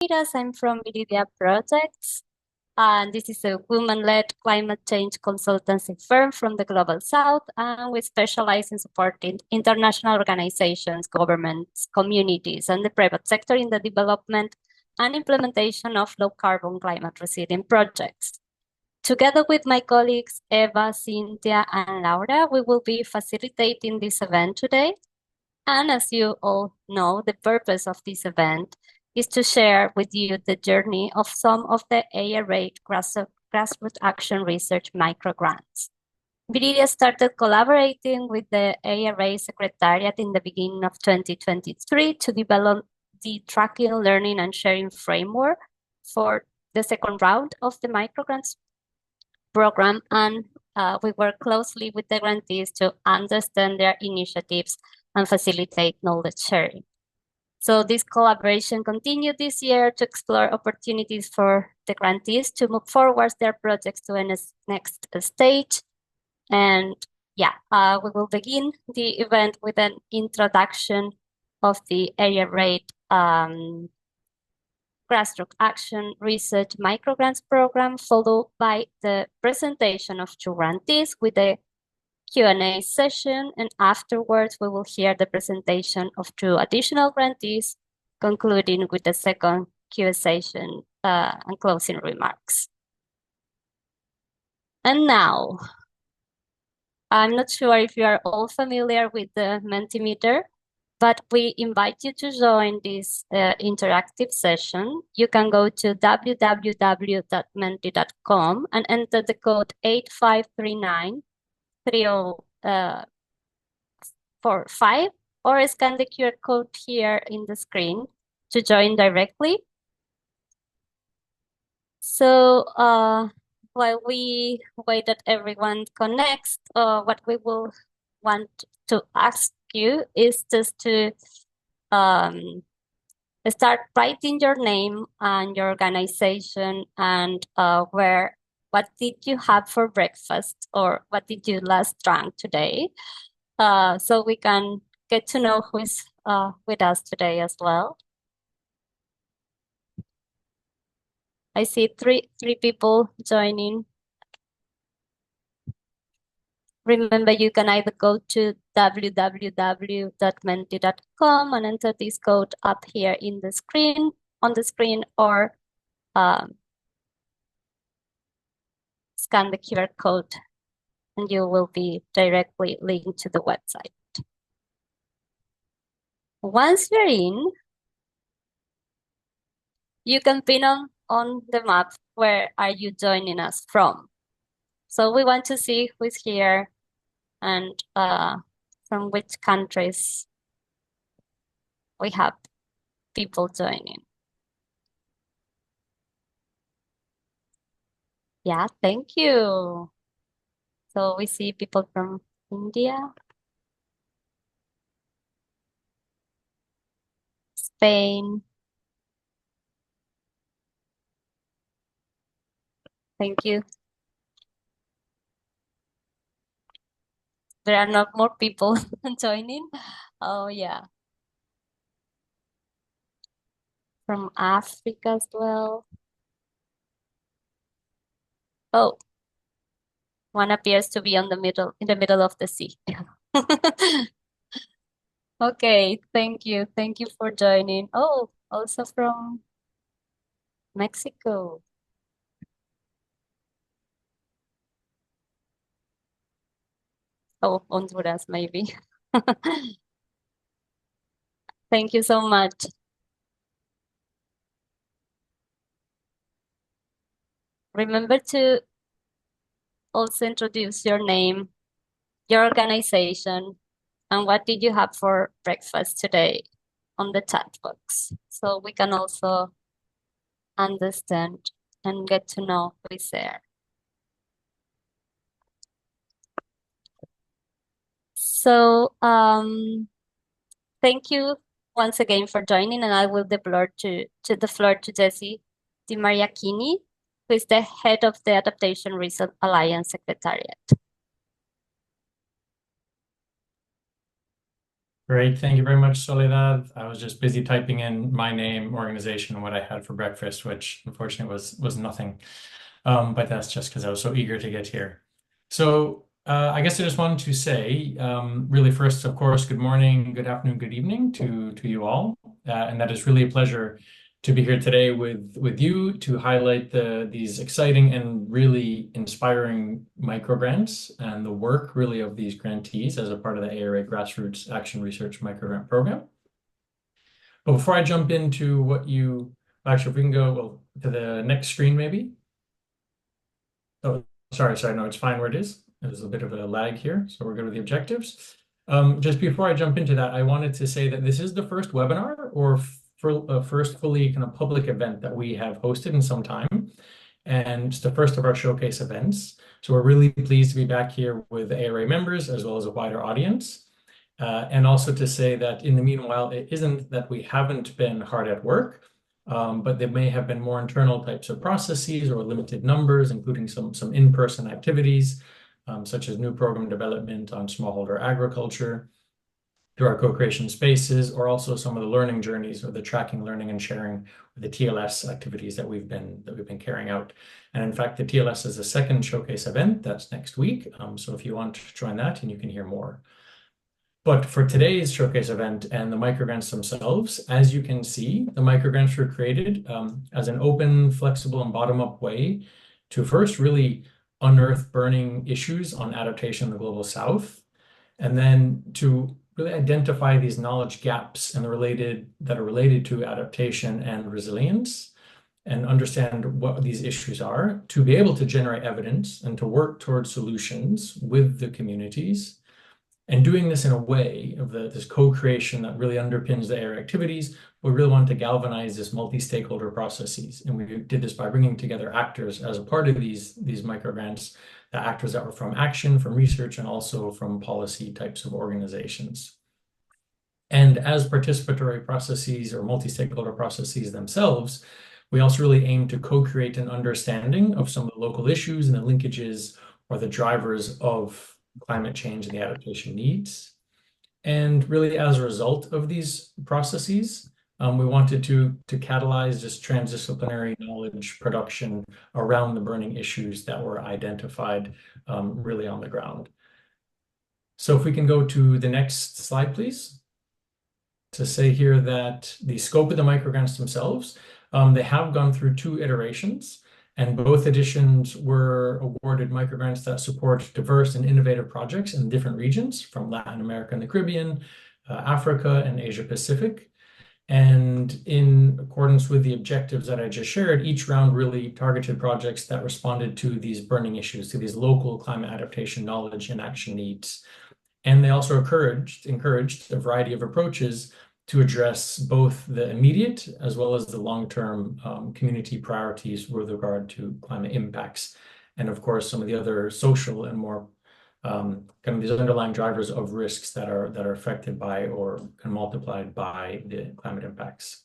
Freitas. I'm from Viridia Projects, and this is a women-led climate change consultancy firm from the Global South, and we specialize in supporting international organizations, governments, communities, and the private sector in the development and implementation of low-carbon climate-resilient projects. Together with my colleagues Eva, Cynthia, and Laura, we will be facilitating this event today. And as you all know, the purpose of this event is to share with you the journey of some of the ARA Grassroots Action Research microgrants. Viridia started collaborating with the ARA Secretariat in the beginning of 2023 to develop the tracking, learning, and sharing framework for the second round of the microgrants program, and we work closely with the grantees to understand their initiatives and facilitate knowledge sharing. So this collaboration continued this year to explore opportunities for the grantees to move forward their projects to a next stage. And yeah, we will begin the event with an introduction of the ARA Grassroots Action Research Microgrants Program, followed by the presentation of two grantees with a Q&A session, and afterwards we will hear the presentation of two additional grantees, concluding with the second Q&A session and closing remarks. And now, I'm not sure if you are all familiar with the Mentimeter, but we invite you to join this interactive session. You can go to www.menti.com and enter the code 8539-3045 or scan the QR code here in the screen to join directly. So while we wait that everyone connects, what we will want to ask you is just to start writing your name and your organization and what did you have for breakfast or what did you last drink today, so we can get to know who is with us today as well. I see three people joining. Remember, you can either go to www.menti.com and enter this code up here on the screen, or scan the QR code and you will be directly linked to the website. Once you're in, you can pin on the map where are you joining us from. So we want to see who's here and from which countries we have people joining. Yeah, thank you. So we see people from India, Spain. Thank you. There are not more people joining. Oh, yeah. From Africa as well. Oh, one appears to be in the middle of the sea. Okay, thank you. Thank you for joining. Oh, also from Mexico. Oh, Honduras, maybe. Thank you so much. Remember to also introduce your name, your organization, and what did you have for breakfast today on the chat box, so we can also understand and get to know who is there. So thank you once again for joining, and I will give the floor to Jessie Di Mariachini, who is the head of the Adaptation Research Alliance Secretariat. Great. Thank you very much, Soledad. I was just busy typing in my name, organization, and what I had for breakfast, which unfortunately was nothing. But that's just because I was so eager to get here. So I guess I just wanted to say, really first, of course, good morning, good afternoon, good evening to you all. And that is really a pleasure to be here today with you to highlight these exciting and really inspiring microgrants and the work really of these grantees as a part of the ARA Grassroots Action Research Microgrant Program. But before I jump into actually, if we can go to the next screen maybe. Oh, sorry, no, it's fine where it is. There's a bit of a lag here, so we'll go to the objectives. Just before I jump into that, I wanted to say that this is the first webinar or first fully kind of public event that we have hosted in some time, and it's the first of our showcase events. So we're really pleased to be back here with ARA members as well as a wider audience. And also to say that in the meanwhile, it isn't that we haven't been hard at work, but there may have been more internal types of processes or limited numbers, including some in-person activities, such as new program development on smallholder agriculture, through our co-creation spaces, or also some of the learning journeys or the tracking, learning, and sharing, the TLS activities that we've been carrying out. And in fact, the TLS is a second showcase event that's next week. So if you want to join that, and you can hear more. But for today's showcase event and the microgrants themselves, as you can see, the microgrants were created as an open, flexible, and bottom-up way to first really unearth burning issues on adaptation in the Global South, and then to really identify these knowledge gaps and that are related to adaptation and resilience, and understand what these issues are, to be able to generate evidence and to work towards solutions with the communities. And doing this in a way of this co-creation that really underpins the ARA activities, we really want to galvanize this multi-stakeholder processes. And we did this by bringing together actors as a part of these microgrants, the actors that were from action, from research, and also from policy types of organizations. And as participatory processes or multi-stakeholder processes themselves, we also really aim to co-create an understanding of some of the local issues and the linkages or the drivers of climate change and the adaptation needs. And really, as a result of these processes, we wanted to catalyze this transdisciplinary knowledge production around the burning issues that were identified really on the ground. So if we can go to the next slide, please. To say here that the scope of the microgrants themselves, they have gone through 2 iterations. And both editions were awarded microgrants that support diverse and innovative projects in different regions from Latin America and the Caribbean, Africa, and Asia Pacific. And in accordance with the objectives that I just shared, each round really targeted projects that responded to these burning issues, to these local climate adaptation knowledge and action needs. And they also encouraged a variety of approaches to address both the immediate as well as the long-term community priorities with regard to climate impacts. And of course, some of the other social and more kind of these underlying drivers of risks that are affected by or kind of multiplied by the climate impacts.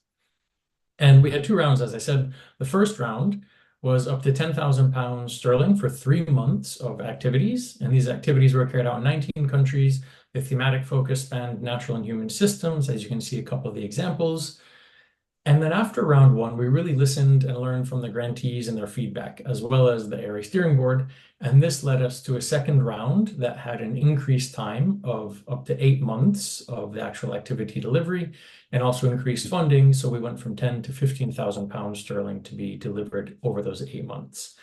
And we had 2 rounds, as I said. The first round was up to £10,000 for 3 months of activities. And these activities were carried out in 19 countries. The thematic focus spanned natural and human systems, as you can see a couple of the examples. And then after round 1, we really listened and learned from the grantees and their feedback, as well as the ARA steering board. And this led us to a second round that had an increased time of up to 8 months of the actual activity delivery, and also increased funding. So we went from 10 to 15,000 pounds sterling to be delivered over those 8 months.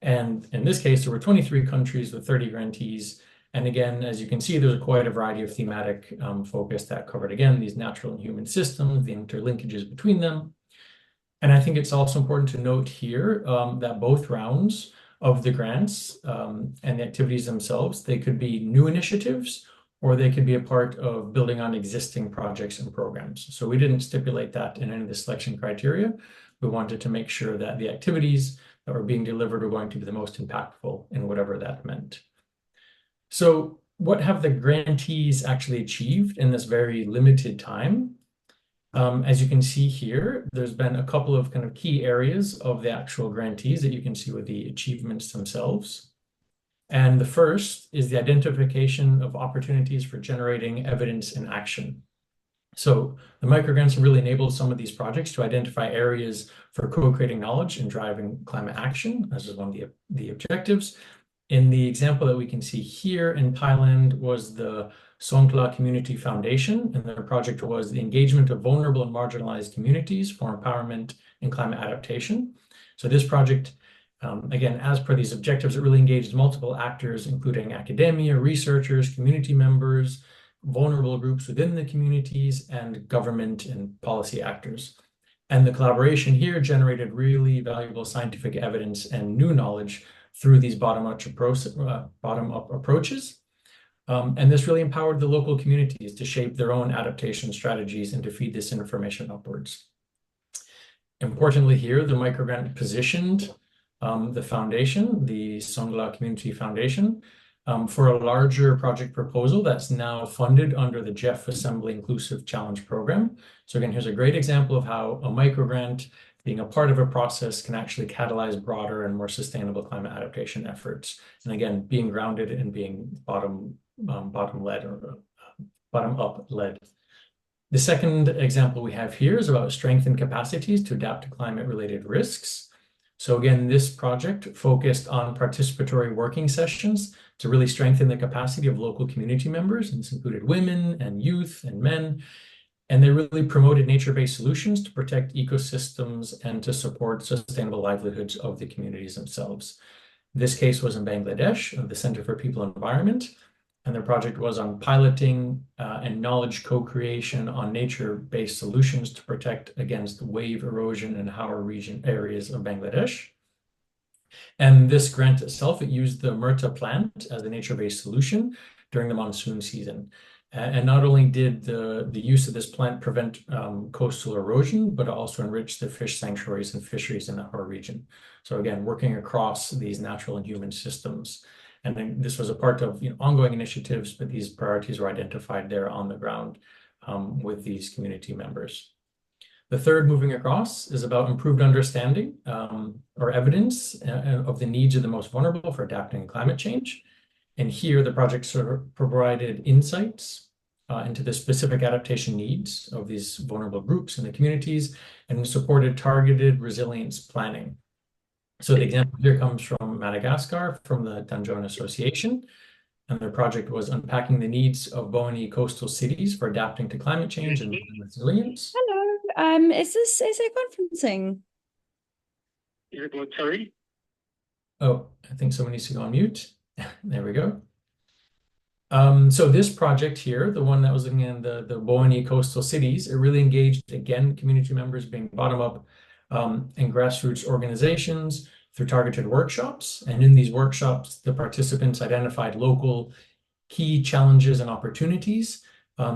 And in this case, there were 23 countries with 30 grantees. And again, as you can see, there's quite a variety of thematic focus that covered, again, these natural and human systems, the interlinkages between them. And I think it's also important to note here that both rounds of the grants and the activities themselves, they could be new initiatives, or they could be a part of building on existing projects and programs. So we didn't stipulate that in any of the selection criteria. We wanted to make sure that the activities that were being delivered were going to be the most impactful in whatever that meant. So what have the grantees actually achieved in this very limited time? As you can see here, there's been a couple of kind of key areas of the actual grantees that you can see with the achievements themselves. And the first is the identification of opportunities for generating evidence in action. So the microgrants have really enabled some of these projects to identify areas for co-creating knowledge and driving climate action, as is one of the objectives. In the example that we can see here in Thailand was the Songkhla Community Foundation, and their project was the engagement of vulnerable and marginalized communities for empowerment and climate adaptation. So this project, again, as per these objectives, it really engaged multiple actors, including academia, researchers, community members, vulnerable groups within the communities, and government and policy actors. And the collaboration here generated really valuable scientific evidence and new knowledge through these bottom-up approaches. And this really empowered the local communities to shape their own adaptation strategies and to feed this information upwards. Importantly here, the microgrant positioned the foundation, the Songkhla Community Foundation, for a larger project proposal that's now funded under the Jeff Assembly Inclusive Challenge Program. So again, here's a great example of how a microgrant being a part of a process can actually catalyze broader and more sustainable climate adaptation efforts. And again, being grounded and being bottom-led or bottom-up led. The second example we have here is about strengthened capacities to adapt to climate-related risks. So again, this project focused on participatory working sessions to really strengthen the capacity of local community members. And this included women and youth and men. And they really promoted nature-based solutions to protect ecosystems and to support sustainable livelihoods of the communities themselves. This case was in Bangladesh, the Center for People and Environment, and their project was on piloting and knowledge co-creation on nature-based solutions to protect against wave erosion in Howrah region areas of Bangladesh. And this grant itself, it used the myrta plant as a nature-based solution during the monsoon season. And not only did the use of this plant prevent coastal erosion, but it also enriched the fish sanctuaries and fisheries in the Howrah region. So again, working across these natural and human systems. And then this was a part of ongoing initiatives, but these priorities were identified there on the ground with these community members. The third, moving across, is about improved understanding or evidence of the needs of the most vulnerable for adapting to climate change. And here, the project sort of provided insights into the specific adaptation needs of these vulnerable groups and the communities, and supported targeted resilience planning. So the example here comes from Madagascar, from the Danjone Association, and their project was unpacking the needs of bony coastal cities for adapting to climate change and resilience. Hello, is it conferencing? Is it what, sorry? Oh, I think someone needs to go on mute. There we go. So this project here, the one that was looking at the bony coastal cities, it really engaged, again, community members being bottom-up and grassroots organizations through targeted workshops. And in these workshops, the participants identified local key challenges and opportunities.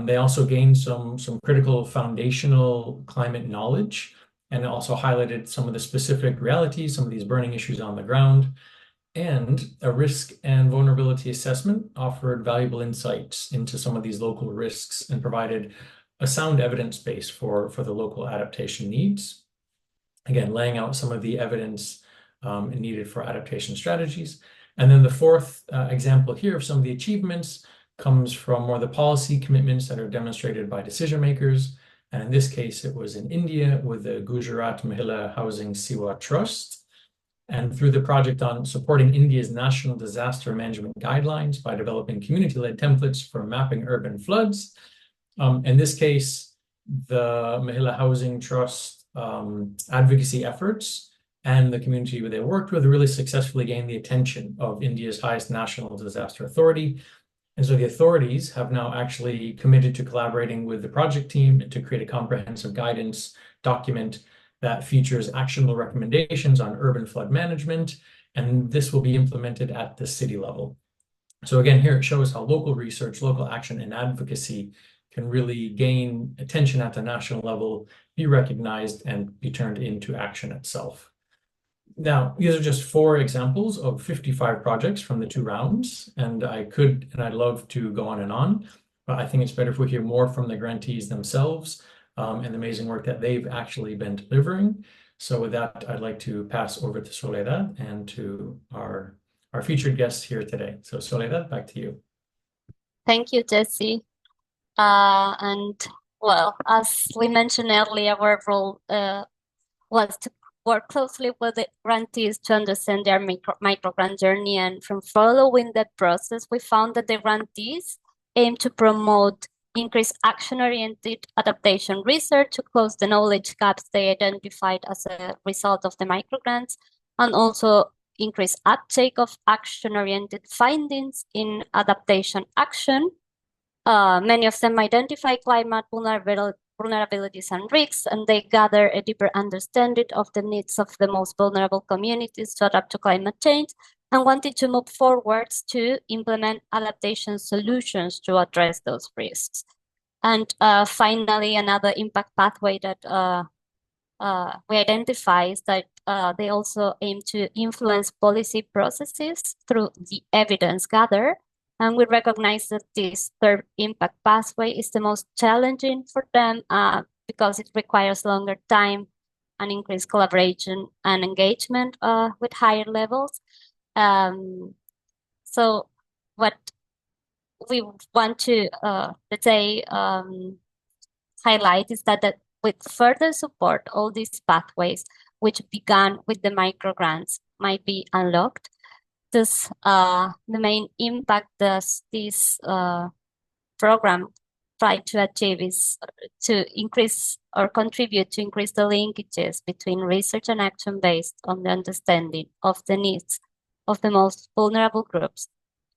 They also gained some critical foundational climate knowledge, and also highlighted some of the specific realities, some of these burning issues on the ground. And a risk and vulnerability assessment offered valuable insights into some of these local risks and provided a sound evidence base for the local adaptation needs. Again, laying out some of the evidence needed for adaptation strategies. And then the fourth example here of some of the achievements comes from more of the policy commitments that are demonstrated by decision makers. And in this case, it was in India with the Gujarat Mahila Housing Sewa Trust. And through the project on supporting India's national disaster management guidelines by developing community-led templates for mapping urban floods. In this case, the Mahila Housing Trust advocacy efforts and the community they worked with really successfully gained the attention of India's highest national disaster authority. And so the authorities have now actually committed to collaborating with the project team to create a comprehensive guidance document that features actionable recommendations on urban flood management, and this will be implemented at the city level. So again, here it shows how local research, local action, and advocacy can really gain attention at the national level, be recognized, and be turned into action itself. Now, these are just 4 examples of 55 projects from the 2 rounds, and I'd love to go on, but I think it's better if we hear more from the grantees themselves and the amazing work that they've actually been delivering. So with that, I'd like to pass over to Soledad and to our our featured guest here today. So Soledad, back to you. Thank you, Jesse. And well, as we mentioned earlier, our role was to work closely with the grantees to understand their micro-grant journey. And from following that process, we found that the grantees aim to promote increased action-oriented adaptation research to close the knowledge gaps they identified as a result of the microgrants, and also increase uptake of action-oriented findings in adaptation action. Many of them identify climate vulnerabilities and risks, and they gather a deeper understanding of the needs of the most vulnerable communities to adapt to climate change, and wanted to move forwards to implement adaptation solutions to address those risks. And finally, another impact pathway that we identify is that they also aim to influence policy processes through the evidence gathered. And we recognize that this third impact pathway is the most challenging for them because it requires longer time and increased collaboration and engagement with higher levels. So what we want to, let's say, highlight is that with further support, all these pathways, which began with the microgrants, might be unlocked. This, the main impact this program try to achieve is to increase or contribute to increase the linkages between research and action based on the understanding of the needs of the most vulnerable groups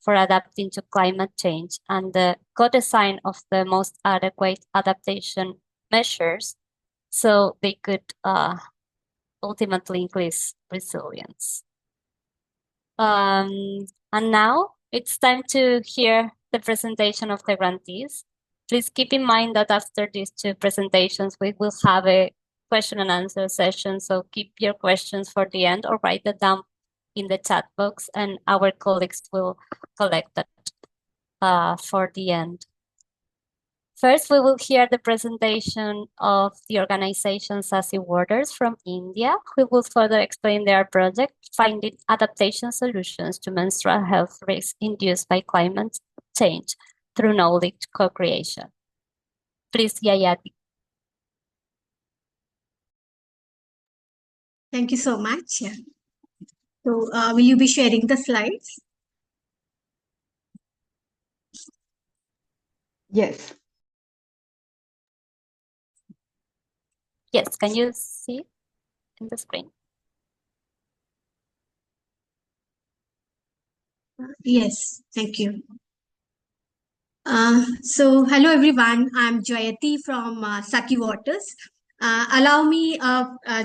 for adapting to climate change and the co-design of the most adequate adaptation measures so they could ultimately increase resilience. And now it's time to hear the presentation of the grantees. Please keep in mind that after these two presentations, we will have a question and answer session. So keep your questions for the end or write them down in the chat box and our colleagues will collect that for the end. First, we will hear the presentation of the organization Sasi Waters from India, who will further explain their project, finding adaptation solutions to menstrual health risks induced by climate change through knowledge co-creation. Please, Yayati. Thank you so much. So, will you be sharing the slides? Yes. Yes, can you see in the screen? Yes, thank you. So, hello everyone. I'm Jayati from Saki Waters. Allow me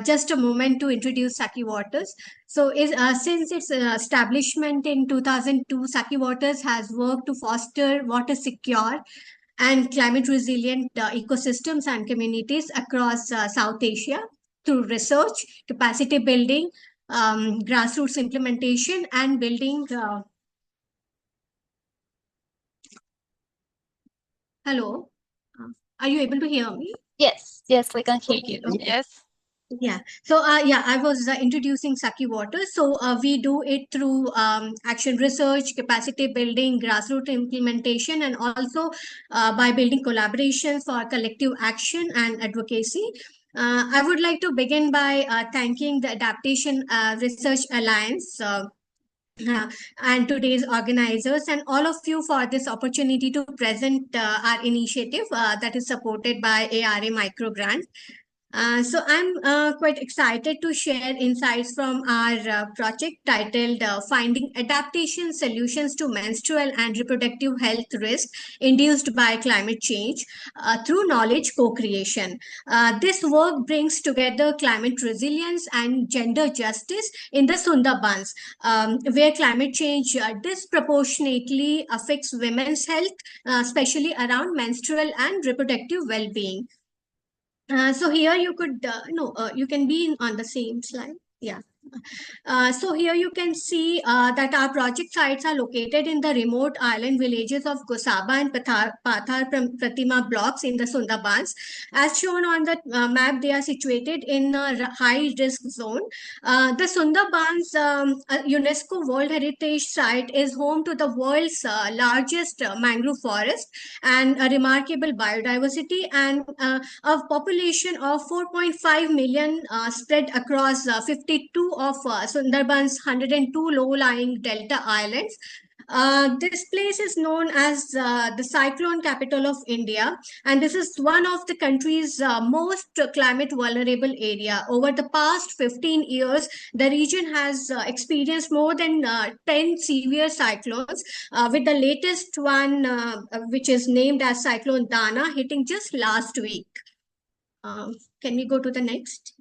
just a moment to introduce Saki Waters. So, since its establishment in 2002, Saki Waters has worked to foster water secure and climate resilient ecosystems and communities across South Asia through research, capacity building, grassroots implementation, and building. Hello, are you able to hear me? Yes, we can hear you. Okay. Yes. Yeah. So, I was introducing Saki Water. So, we do it through action research, capacity building, grassroots implementation, and also by building collaborations for collective action and advocacy. I would like to begin by thanking the Adaptation Research Alliance. And today's organizers and all of you for this opportunity to present our initiative that is supported by ARA Micro-Grants. So I'm quite excited to share insights from our project titled Finding Adaptation Solutions to Menstrual and Reproductive Health Risks Induced by Climate Change through Knowledge Co-Creation. This work brings together climate resilience and gender justice in the Sundarbans, where climate change disproportionately affects women's health, especially around menstrual and reproductive well-being. So here you could, you can be on the same slide. Yeah. So here you can see that our project sites are located in the remote island villages of Gosaba and Pathar Pratima blocks in the Sundarbans. As shown on the map, they are situated in a high risk zone. The Sundarbans UNESCO World Heritage Site is home to the world's largest mangrove forest and a remarkable biodiversity and a population of 4.5 million spread across 52 of Sundarban's 102 low-lying delta islands. This place is known as the cyclone capital of India, and this is one of the country's most climate vulnerable area. Over the past 15 years, the region has experienced more than 10 severe cyclones, with the latest one, which is named as Cyclone Dana, hitting just last week. Can we go to the next?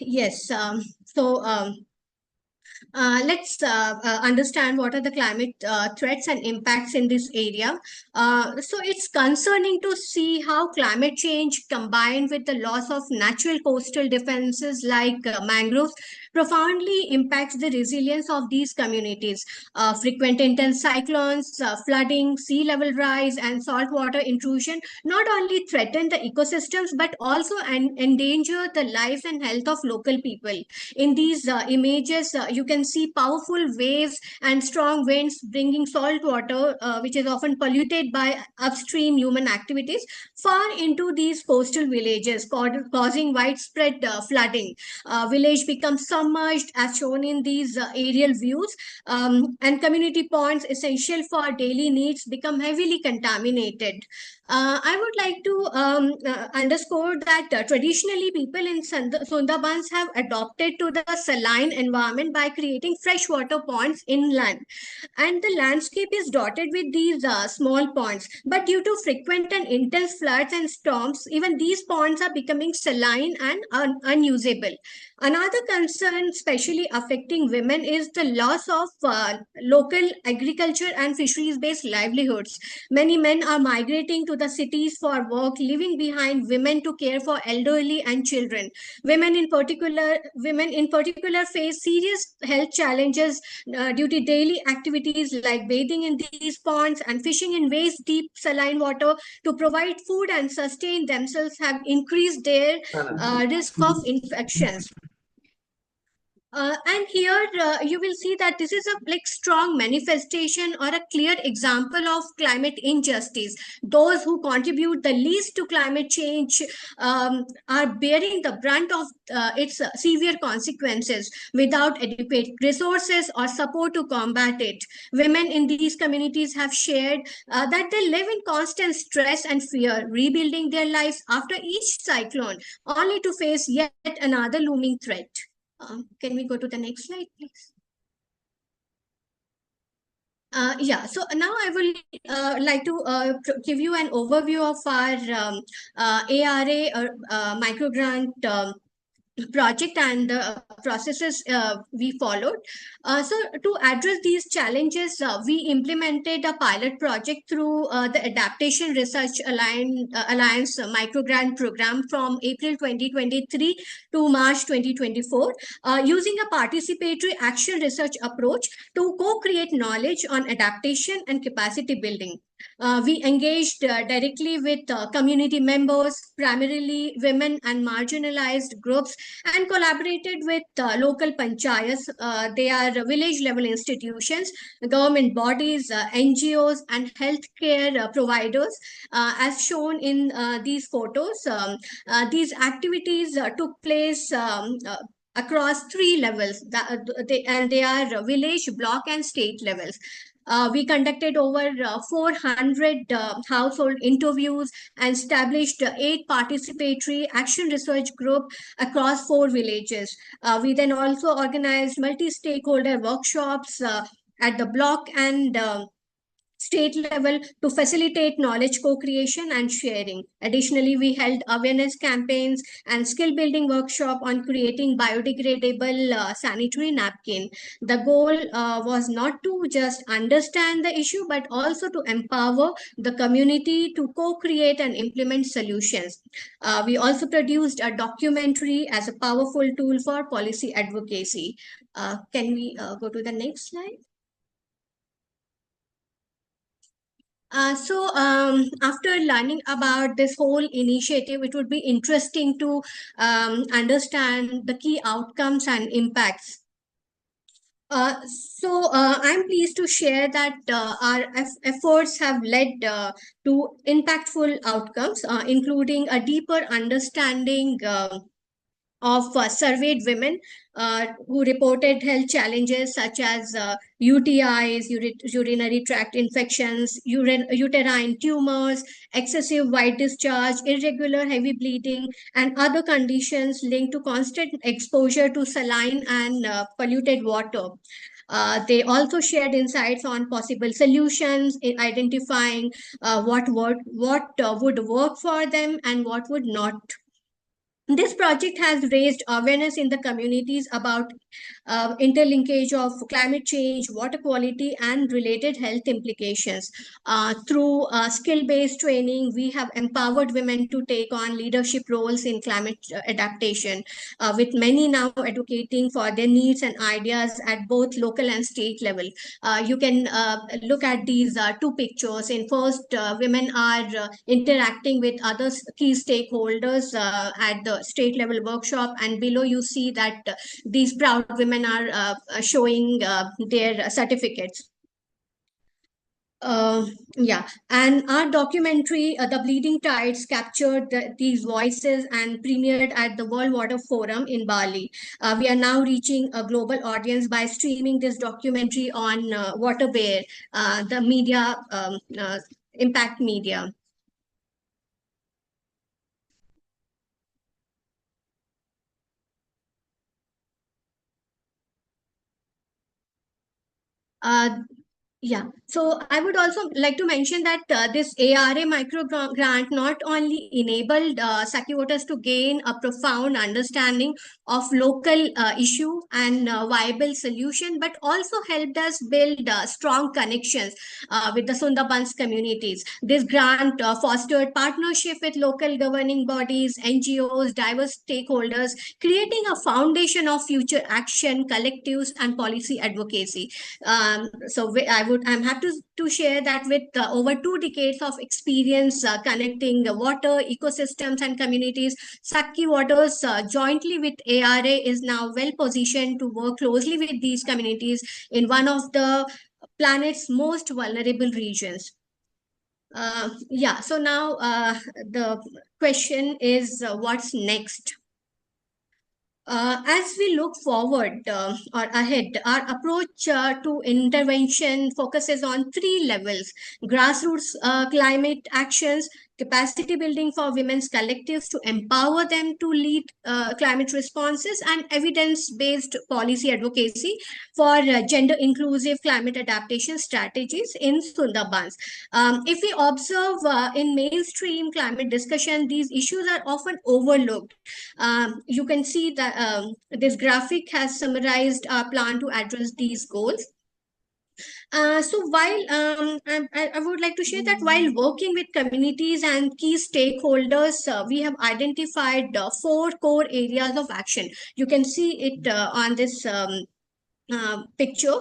Yes. Let's understand what are the climate threats and impacts in this area. So it's concerning to see how climate change combined with the loss of natural coastal defenses like mangroves profoundly impacts the resilience of these communities. Frequent intense cyclones, flooding, sea level rise, and saltwater intrusion not only threaten the ecosystems but also endanger the lives and health of local people. In these images, you can see powerful waves and strong winds bringing salt water, which is often polluted by upstream human activities, far into these coastal villages, causing widespread flooding. Village becomes submerged, as shown in these aerial views, and community ponds essential for daily needs become heavily contaminated. I would like to underscore that traditionally people in Sundarbans have adopted to the saline environment by creating freshwater ponds inland. And the landscape is dotted with these small ponds. But due to frequent and intense floods and storms, even these ponds are becoming saline and unusable. Another concern, especially affecting women, is the loss of local agriculture and fisheries-based livelihoods. Many men are migrating to the cities for work, leaving behind women to care for elderly and children. Women in particular face serious health challenges due to daily activities like bathing in these ponds and fishing in waist-deep saline water to provide food and sustain themselves have increased their risk of infections. And here you will see that this is a strong manifestation or a clear example of climate injustice. Those who contribute the least to climate change are bearing the brunt of its severe consequences without adequate resources or support to combat it. Women in these communities have shared that they live in constant stress and fear, rebuilding their lives after each cyclone, only to face yet another looming threat. Can we go to the next slide, please? Yeah, so now I will like to give you an overview of our ARA micro-grant project and the processes we followed. So to address these challenges, we implemented a pilot project through the Adaptation Research Alliance micro-grant program from April 2023 to March 2024, using a participatory action research approach to co-create knowledge on adaptation and capacity building. We engaged directly with community members, primarily women and marginalized groups, and collaborated with local panchayats. They are village level institutions, government bodies, NGOs, and healthcare providers. As shown in these photos, these activities took place across 3 levels, and they are village, block, and state levels. We conducted over 400 household interviews and established 8 participatory action research groups across 4 villages. We then also organized multi-stakeholder workshops at the block and state level to facilitate knowledge co-creation and sharing. Additionally, we held awareness campaigns and skill building workshop on creating biodegradable sanitary napkin. The goal was not to just understand the issue, but also to empower the community to co-create and implement solutions. We also produced a documentary as a powerful tool for policy advocacy. Can we go to the next slide? After learning about this whole initiative, it would be interesting to understand the key outcomes and impacts. I'm pleased to share that our efforts have led to impactful outcomes, including a deeper understanding of surveyed women who reported health challenges such as UTIs, urinary tract infections, uterine tumors, excessive white discharge, irregular heavy bleeding, and other conditions linked to constant exposure to saline and polluted water. They also shared insights on possible solutions in identifying what would work for them and what would not. This project has raised awareness in the communities about interlinkage of climate change, water quality, and related health implications. Through skill-based training, we have empowered women to take on leadership roles in climate adaptation, with many now advocating for their needs and ideas at both local and state level. You can look at these two pictures. In first, women are interacting with other key stakeholders at the state level workshop, and below you see that these proud women are showing their certificates. And our documentary, The Bleeding Tides, captured these voices and premiered at the World Water Forum in Bali. We are now reaching a global audience by streaming this documentary on WaterBear, the media, impact media. So I would also like to mention that this ARA micro-grant not only enabled Saki voters to gain a profound understanding of local issue and viable solution, but also helped us build strong connections with the Sundarbans communities. This grant fostered partnership with local governing bodies, NGOs, diverse stakeholders, creating a foundation of future action, collectives, and policy advocacy. I'm happy to share that with over 2 decades of experience connecting water, ecosystems, and communities, Sakhi Waters jointly with ARA is now well positioned to work closely with these communities in one of the planet's most vulnerable regions. So now the question is what's next? As we look forward or ahead, our approach to intervention focuses on 3 levels: grassroots climate actions, capacity building for women's collectives to empower them to lead climate responses, and evidence-based policy advocacy for gender inclusive climate adaptation strategies in Sundarbans. If we observe in mainstream climate discussion, these issues are often overlooked. You can see that this graphic has summarized our plan to address these goals. I would like to share that while working with communities and key stakeholders, we have identified 4 core areas of action. You can see it on this picture.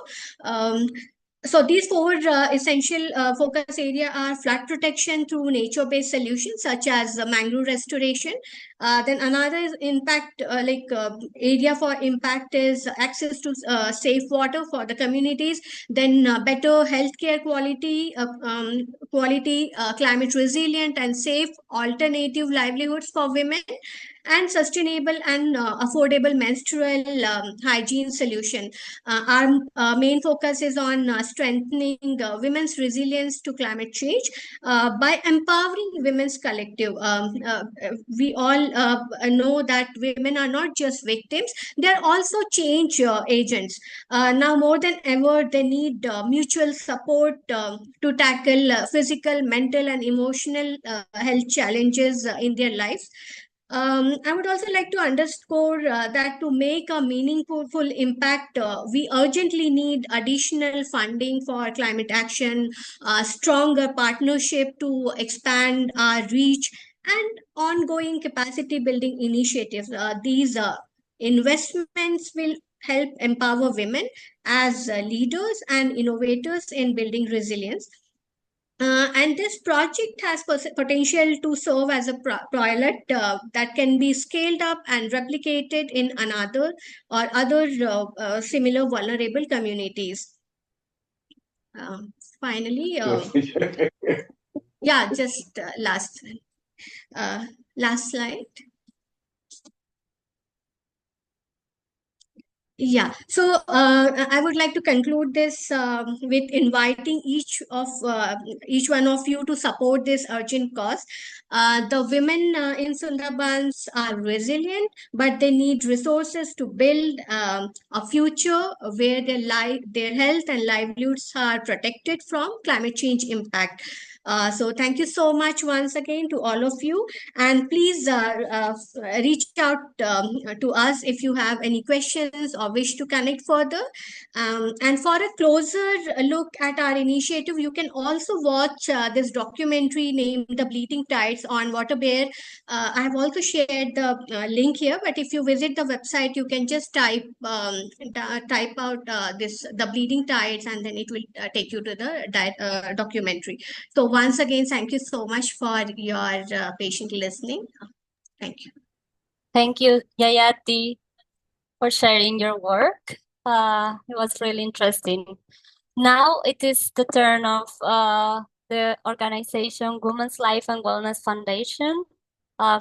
So these 4 essential focus area are flood protection through nature-based solutions such as mangrove restoration. Then another is impact, area for impact is access to safe water for the communities. Then better healthcare quality, climate resilient and safe alternative livelihoods for women, and sustainable and affordable menstrual hygiene solution. Our main focus is on strengthening women's resilience to climate change by empowering women's collective. We all know that women are not just victims, they're also change agents. Now more than ever, they need mutual support to tackle physical, mental, and emotional health challenges in their lives. I would also like to underscore that to make a meaningful impact, we urgently need additional funding for climate action, stronger partnership to expand our reach, and ongoing capacity building initiatives. These investments will help empower women as leaders and innovators in building resilience. And this project has potential to serve as a pilot that can be scaled up and replicated in another or other similar vulnerable communities. Finally, yeah, just last slide. Yeah, so I would like to conclude this with inviting each one of you to support this urgent cause. The women in Sundarbans are resilient, but they need resources to build a future where their health and livelihoods are protected from climate change impact. So thank you so much once again to all of you, and please reach out to us if you have any questions or wish to connect further. And for a closer look at our initiative, you can also watch this documentary named The Bleeding Tides on Water Bear. I have also shared the link here, but if you visit the website, you can just type out The Bleeding Tides, and then it will take you to the documentary. So once again, thank you so much for your patient listening. Thank you. Thank you, Yayati, for sharing your work. It was really interesting. Now it is the turn of the organization Women's Life and Wellness Foundation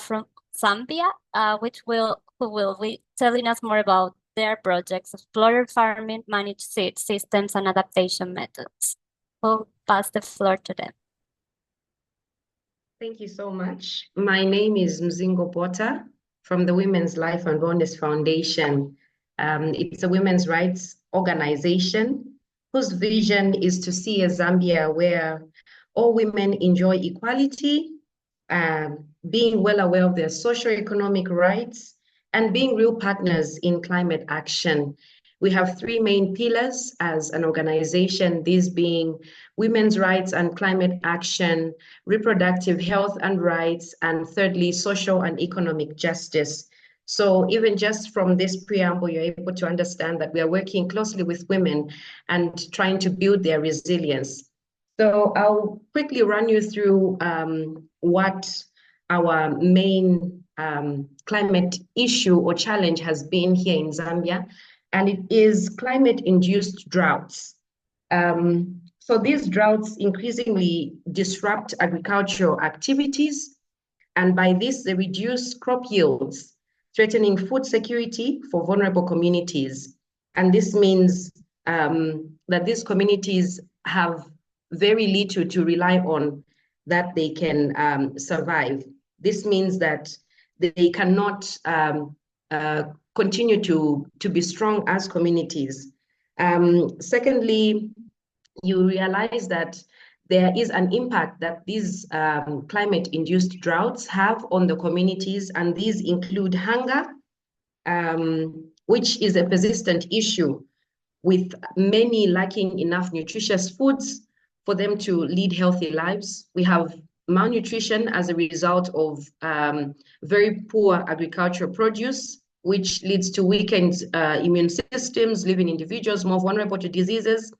from Zambia, who will be telling us more about their projects, explorer farming, managed seed systems, and adaptation methods. We'll pass the floor to them. Thank you so much. My name is Mzingo Bota from the Women's Life and Wellness Foundation. It's a women's rights organization whose vision is to see a Zambia where all women enjoy equality, being well aware of their socio-economic rights, and being real partners in climate action. We have three main pillars as an organization, these being women's rights and climate action, reproductive health and rights, and thirdly, social and economic justice. So even just from this preamble, you're able to understand that we are working closely with women and trying to build their resilience. So I'll quickly run you through what our main climate issue or challenge has been here in Zambia, and it is climate-induced droughts. So these droughts increasingly disrupt agricultural activities, and by this, they reduce crop yields, threatening food security for vulnerable communities. And this means that these communities have very little to rely on that they can survive. This means that they cannot continue to be strong as communities. Secondly, you realize that there is an impact that these climate-induced droughts have on the communities, and these include hunger, which is a persistent issue, with many lacking enough nutritious foods for them to lead healthy lives. We have malnutrition as a result of very poor agricultural produce, which leads to weakened immune systems, leaving individuals more vulnerable to diseases.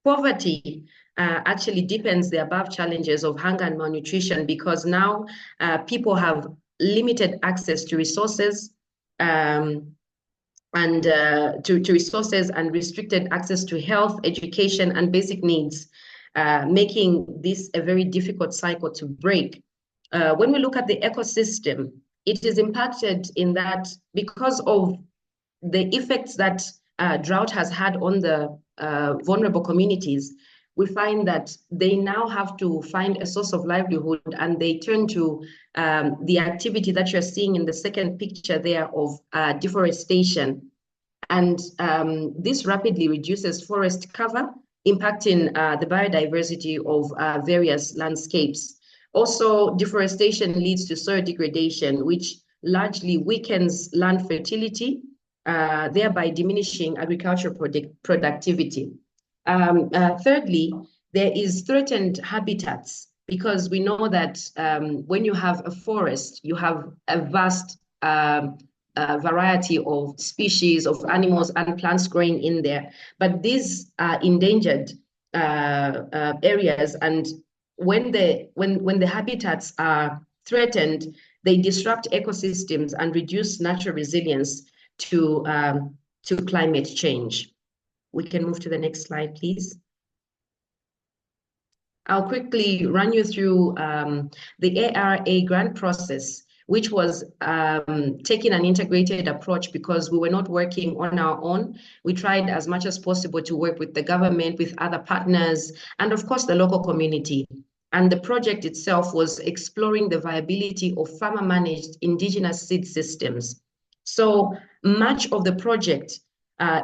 Poverty actually deepens the above challenges of hunger and malnutrition, because now people have limited access to resources and resources and restricted access to health, education, and basic needs, making this a very difficult cycle to break. When we look at the ecosystem, it is impacted in that because of the effects that drought has had on the vulnerable communities, we find that they now have to find a source of livelihood, and they turn to the activity that you're seeing in the second picture there of deforestation. And this rapidly reduces forest cover, impacting the biodiversity of various landscapes. Also, deforestation leads to soil degradation, which largely weakens land fertility, thereby diminishing agricultural productivity. Thirdly, there is threatened habitats, because we know that when you have a forest, you have a vast variety of species of animals and plants growing in there. But these are endangered areas, and when the habitats are threatened, they disrupt ecosystems and reduce natural resilience to climate change. We can move to the next slide, please. I'll quickly run you through the ARA grant process, which was taking an integrated approach because we were not working on our own. We tried as much as possible to work with the government, with other partners, and of course the local community. And the project itself was exploring the viability of farmer-managed indigenous seed systems. So much of the project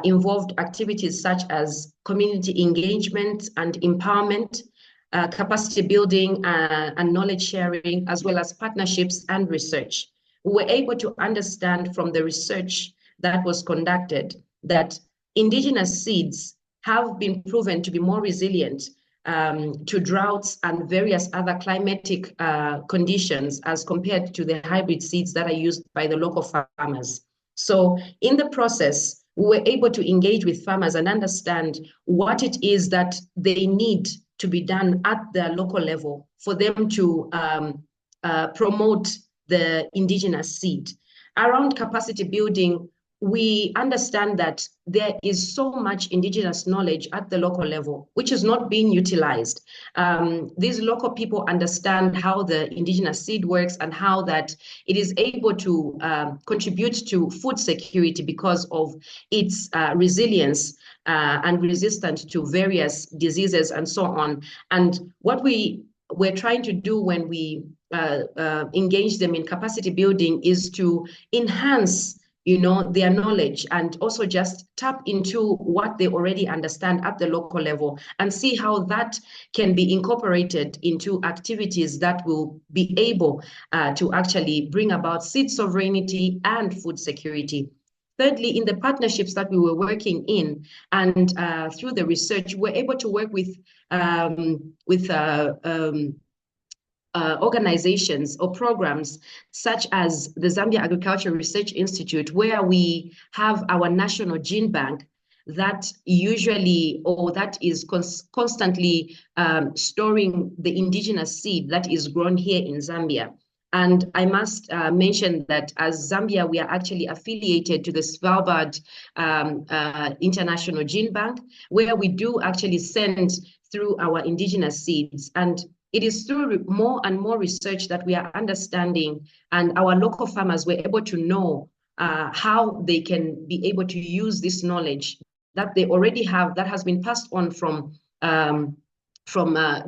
involved activities such as community engagement and empowerment, capacity building and knowledge sharing, as well as partnerships and research. We were able to understand from the research that was conducted that indigenous seeds have been proven to be more resilient to droughts and various other climatic conditions as compared to the hybrid seeds that are used by the local farmers. So in the process, we were able to engage with farmers and understand what it is that they need to be done at the local level for them to promote the indigenous seed. Around capacity building, we understand that there is so much indigenous knowledge at the local level, which is not being utilized. These local people understand how the indigenous seed works and how that it is able to contribute to food security because of its resilience and resistant to various diseases and so on. And what we're trying to do when we engage them in capacity building is to enhance their knowledge and also just tap into what they already understand at the local level and see how that can be incorporated into activities that will be able to actually bring about seed sovereignty and food security. Thirdly, in the partnerships that we were working in and through the research, we're able to work with organizations or programs such as the Zambia Agricultural Research Institute, where we have our national gene bank that usually, or that is constantly storing the indigenous seed that is grown here in Zambia. And I must mention that as Zambia, we are actually affiliated to the Svalbard International Gene Bank, where we do actually send through our indigenous seeds. And it is through more and more research that we are understanding, and our local farmers were able to know how they can be able to use this knowledge that they already have, that has been passed on from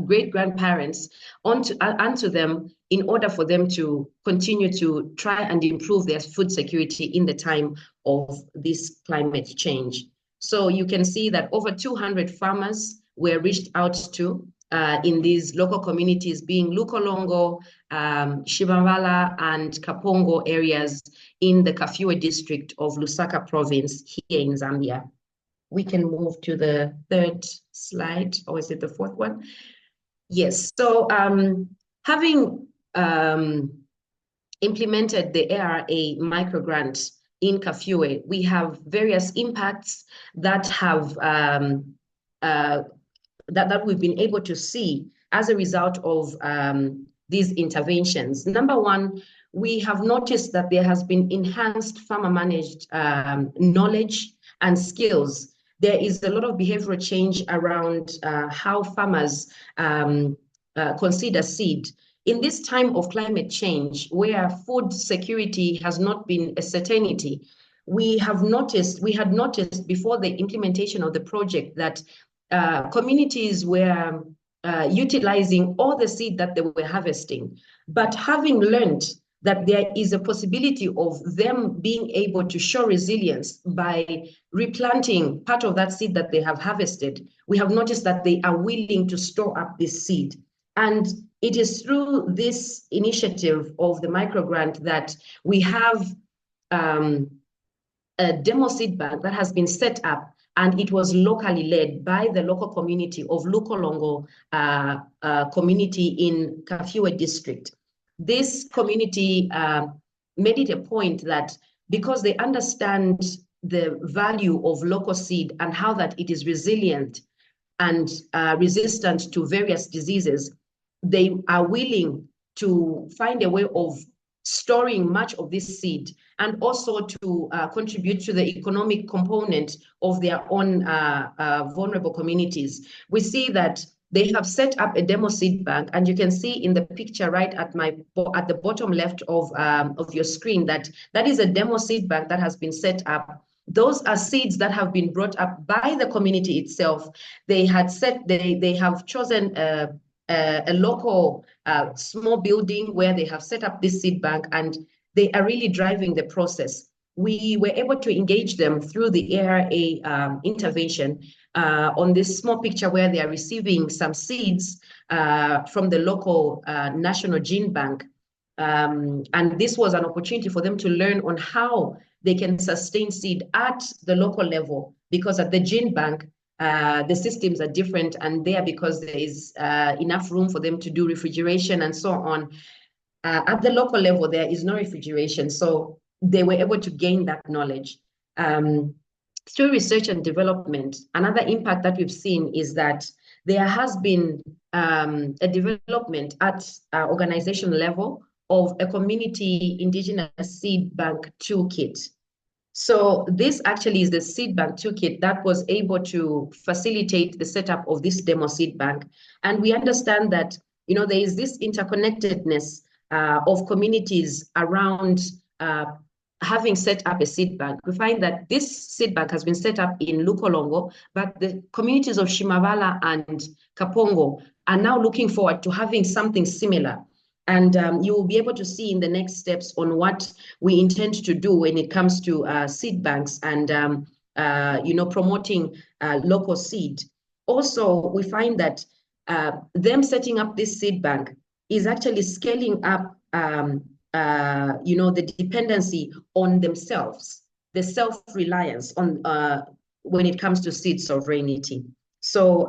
great-grandparents onto them in order for them to continue to try and improve their food security in the time of this climate change. So you can see that over 200 farmers were reached out to in these local communities, being Lukolongo, Shibavala, and Kapongo areas in the Kafue district of Lusaka province here in Zambia. We can move to the third slide, or is it the fourth one? Yes, so having implemented the ARA micro-grant in Kafue, we have various impacts that have that we've been able to see as a result of these interventions. Number one, we have noticed that there has been enhanced farmer-managed knowledge and skills. There is a lot of behavioral change around how farmers consider seed. In this time of climate change, where food security has not been a certainty, we had noticed before the implementation of the project that communities were utilizing all the seed that they were harvesting, but having learned that there is a possibility of them being able to show resilience by replanting part of that seed that they have harvested, we have noticed that they are willing to store up this seed. And it is through this initiative of the microgrant that we have a demo seed bank that has been set up, and it was locally led by the local community of Lukolongo community in Kafue district. This community made it a point that because they understand the value of local seed and how that it is resilient and resistant to various diseases, they are willing to find a way of storing much of this seed and also to contribute to the economic component of their own vulnerable communities. We see that they have set up a demo seed bank, and you can see in the picture right at the bottom left of your screen that is a demo seed bank that has been set up. Those are seeds that have been brought up by the community itself. They have chosen a local small building where they have set up this seed bank, and they are really driving the process. We were able to engage them through the ARA intervention on this small picture where they are receiving some seeds from the local national gene bank. And this was an opportunity for them to learn on how they can sustain seed at the local level, because at the gene bank, the systems are different, and there, because there is enough room for them to do refrigeration and so on. At the local level, there is no refrigeration, so they were able to gain that knowledge. Through research and development, another impact that we've seen is that there has been a development at organization level of a community indigenous seed bank toolkit. So this actually is the seed bank toolkit that was able to facilitate the setup of this demo seed bank. And we understand that, you know, there is this interconnectedness of communities around having set up a seed bank. We find that this seed bank has been set up in Lukolongo, but the communities of Shimavala and Kapongo are now looking forward to having something similar. And you will be able to see in the next steps on what we intend to do when it comes to seed banks and you know, promoting local seed. Also, we find that them setting up this seed bank is actually scaling up you know, the dependency on themselves, the self-reliance on when it comes to seed sovereignty. So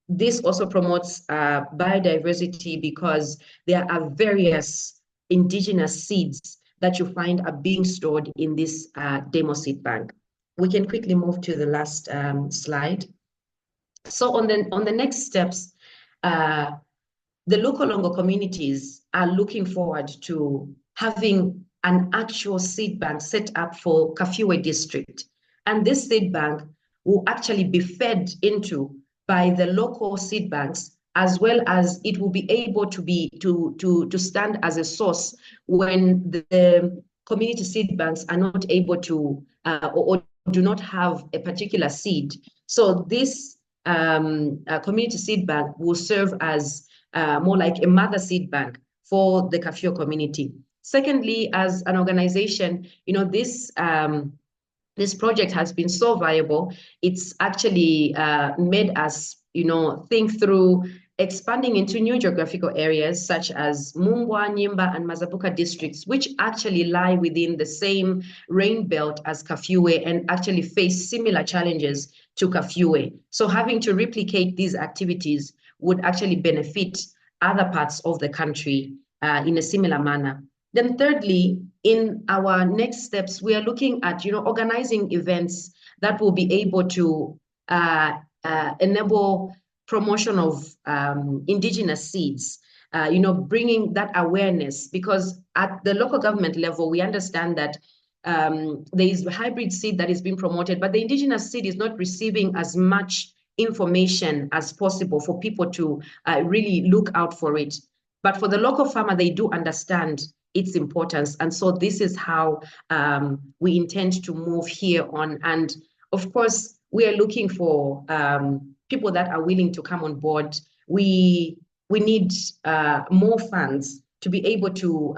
this also promotes biodiversity, because there are various indigenous seeds that you find are being stored in this demo seed bank. We can quickly move to the last slide. So on the next steps, the Lukolongo communities are looking forward to having an actual seed bank set up for Kafue district. And this seed bank will actually be fed into by the local seed banks, as well as it will be able to stand as a source when the community seed banks are not able to or do not have a particular seed. So this community seed bank will serve as more like a mother seed bank for the Kafue community. Secondly, as an organization, you know, this project has been so viable. It's actually made us, you know, think through expanding into new geographical areas such as Mungwa, Nyimba, and Mazabuka districts, which actually lie within the same rain belt as Kafue and actually face similar challenges to Kafue. So having to replicate these activities would actually benefit other parts of the country in a similar manner. Then thirdly, in our next steps, we are looking at, you know, organizing events that will be able to enable promotion of indigenous seeds, you know, bringing that awareness, because at the local government level, we understand that there is hybrid seed that is being promoted, but the indigenous seed is not receiving as much information as possible for people to really look out for it. But for the local farmer, they do understand its importance. And so this is how we intend to move here on. And of course, we are looking for people that are willing to come on board. We need more funds to be able to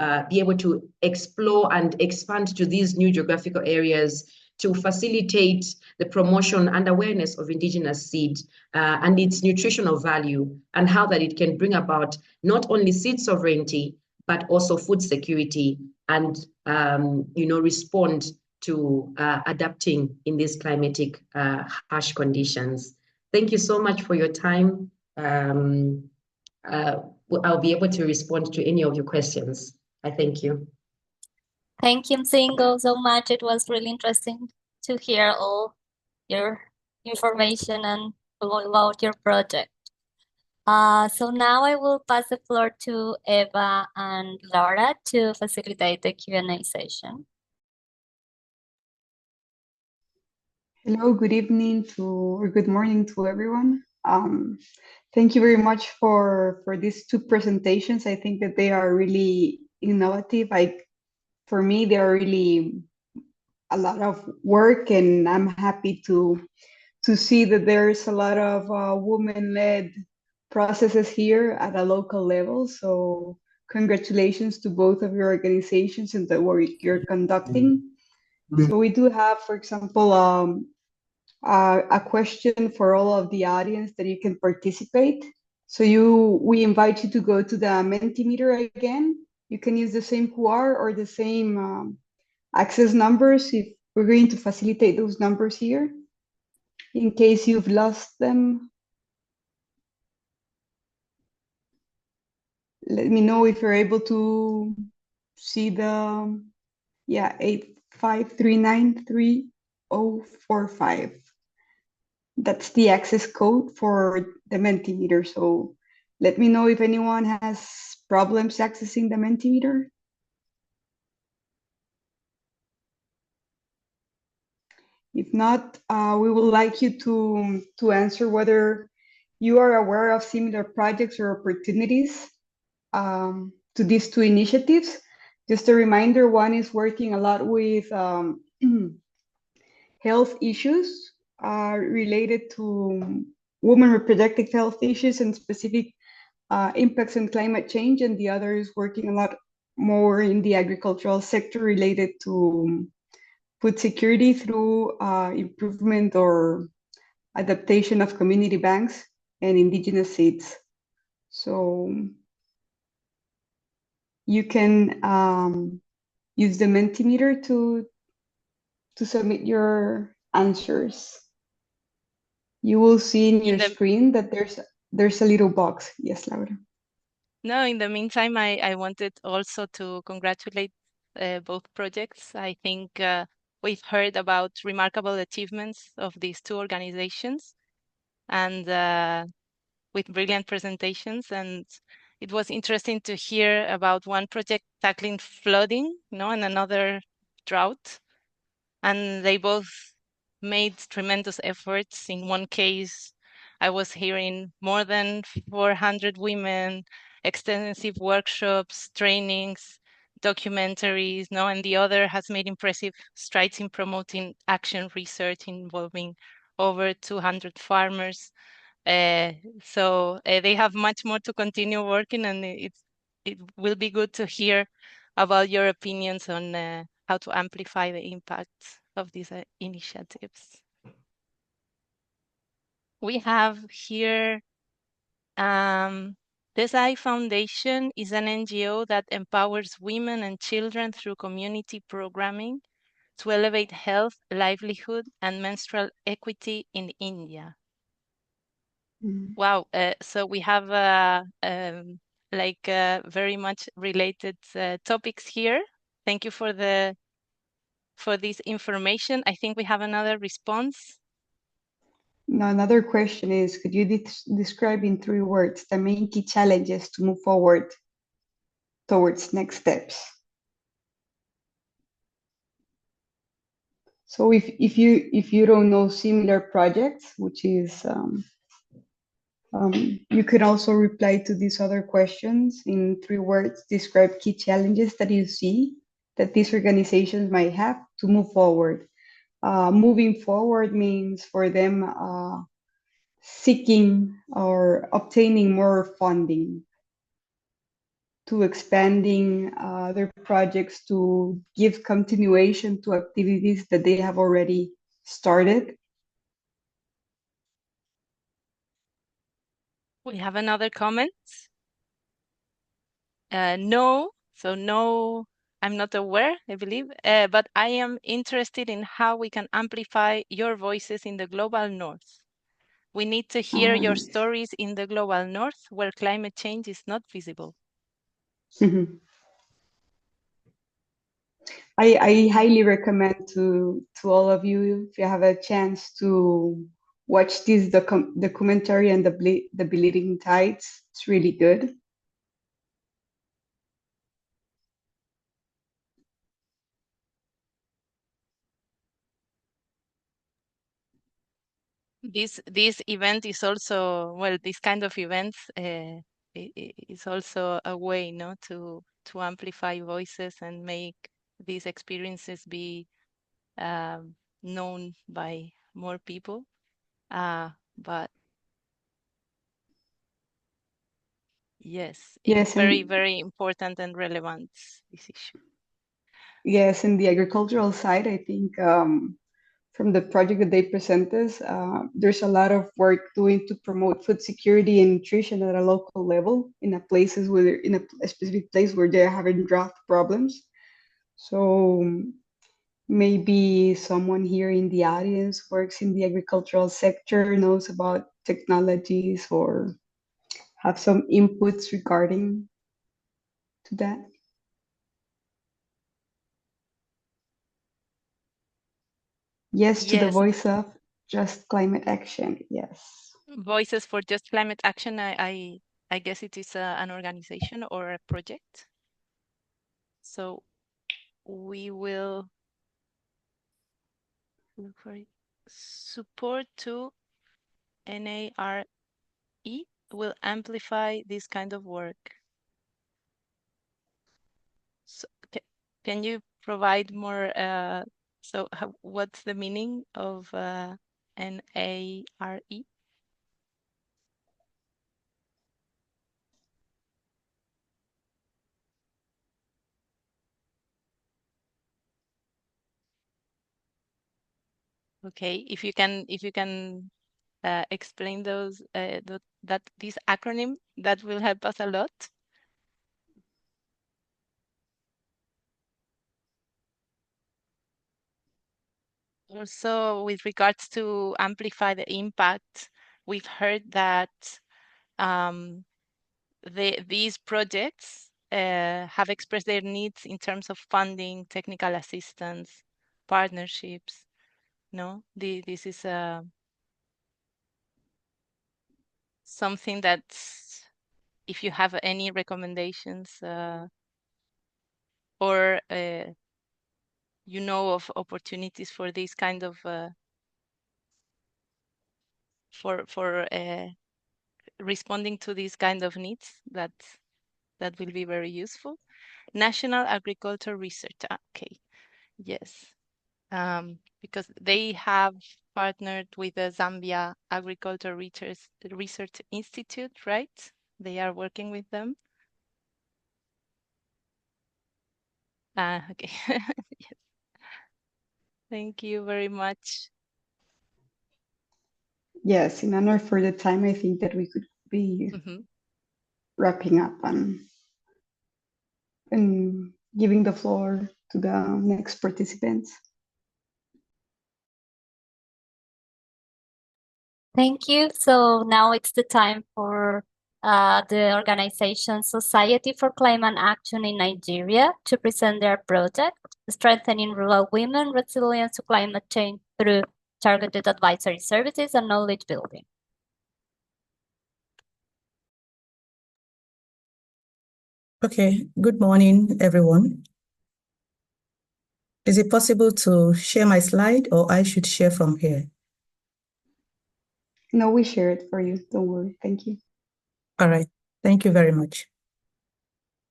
explore and expand to these new geographical areas, to facilitate the promotion and awareness of indigenous seed and its nutritional value, and how that it can bring about not only seed sovereignty, but also food security, and respond to adapting in these climatic harsh conditions. Thank you so much for your time. I'll be able to respond to any of your questions. I thank you. Thank you, Mzingo, so much. It was really interesting to hear all your information and about your project. So now I will pass the floor to Eva and Laura to facilitate the Q&A session. Hello, good evening or good morning to everyone. Thank you very much for these two presentations. I think that they are really innovative. For me, they are really a lot of work, and I'm happy to see that there's a lot of women-led processes here at a local level. So congratulations to both of your organizations and the work you're conducting. So we do have, for example, a question for all of the audience that you can participate. So we invite you to go to the Mentimeter again. You can use the same QR or the same access numbers if we're going to facilitate those numbers here in case you've lost them. Let me know if you're able to see the 85393045. That's the access code for the Mentimeter. So let me know if anyone has problems accessing the Mentimeter. If not, we would like you to answer whether you are aware of similar projects or opportunities to these two initiatives. Just a reminder, one is working a lot with health issues related to women reproductive health issues and specific impacts on climate change, and the other is working a lot more in the agricultural sector related to food security through improvement or adaptation of community banks and indigenous seeds. So you can use the Mentimeter to submit your answers. You will see in your screen that there's a little box. Yes, Laura. No, in the meantime, I wanted also to congratulate both projects. I think we've heard about remarkable achievements of these two organizations, and with brilliant presentations. And it was interesting to hear about one project tackling flooding, and another drought. And they both made tremendous efforts. In one case, I was hearing more than 400 women, extensive workshops, trainings, documentaries, and the other has made impressive strides in promoting action research involving over 200 farmers. So they have much more to continue working, and it will be good to hear about your opinions on how to amplify the impact of these initiatives. We have here Desai Foundation is an NGO that empowers women and children through community programming to elevate health, livelihood, and menstrual equity in India. Wow, so we have very much related topics here. Thank you for this information. I think we have another response. No, another question is, could you describe in 3 words the main key challenges to move forward towards next steps? So if you don't know similar projects, which is You can also reply to these other questions in 3 words. Describe key challenges that you see that these organizations might have to move forward. Moving forward means for them seeking or obtaining more funding, to expanding their projects, to give continuation to activities that they have already started. We have another comment. No, so no, I'm not aware, I believe, but I am interested in how we can amplify your voices in the global north. We need to hear your Nice. stories in the global north where climate change is not visible. I highly recommend to all of you, if you have a chance, to watch this documentary and the Bleeding Tides. It's really good. This event is also, well, this kind of events is also a way, no, to amplify voices and make these experiences be known by more people. But yes, Yes, it's very, and very important and relevant, this issue. yes, in the agricultural side, I think from the project that they presented, there's a lot of work doing to promote food security and nutrition at a local level in a specific place where they're having drought problems. So maybe someone here in the audience works in the agricultural sector, knows about technologies, or have some inputs regarding to that. Yes, to the Yes, voice of just climate action. Yes. Voices for Just Climate Action, I guess it is an organization or a project. So we will look for it. Support to NARE will amplify this kind of work. So can you provide more? So what's the meaning of NARE? Okay, if you can explain those this acronym, that will help us a lot. Also, with regards to amplify the impact, we've heard that these projects have expressed their needs in terms of funding, technical assistance, partnerships. No, this is something that, if you have any recommendations or you know of opportunities for this kind of for responding to these kind of needs, that will be very useful. National Agriculture Research. Okay, yes, because they have partnered with the Zambia Agriculture Research Institute, right? They are working with them. Okay. Yes. Thank you very much. Yes, in honor for the time, I think that we could be wrapping up and giving the floor to the next participants. Thank you. So now it's the time for the organization Society for Climate Action in Nigeria to present their project, Strengthening Rural Women Resilience to Climate Change through Targeted Advisory Services and Knowledge Building. Okay, good morning, everyone. Is it possible to share my slide, or I should share from here? No, we share it for you. Don't worry. Thank you. All right. Thank you very much.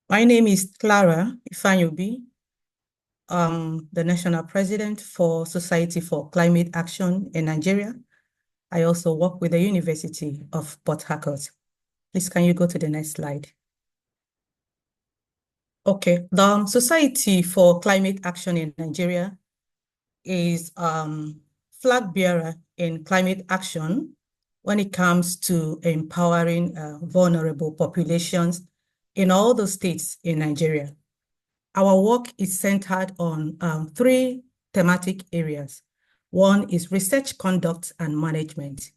My name is Clara Ifanyubi. The National President for Society for Climate Action in Nigeria. I also work with the University of Port Harcourt. Please, can you go to the next slide? Okay, the Society for Climate Action in Nigeria is flag bearer in climate action when it comes to empowering vulnerable populations in all the states in Nigeria. Our work is centered on 3 thematic areas. One is research conduct and management.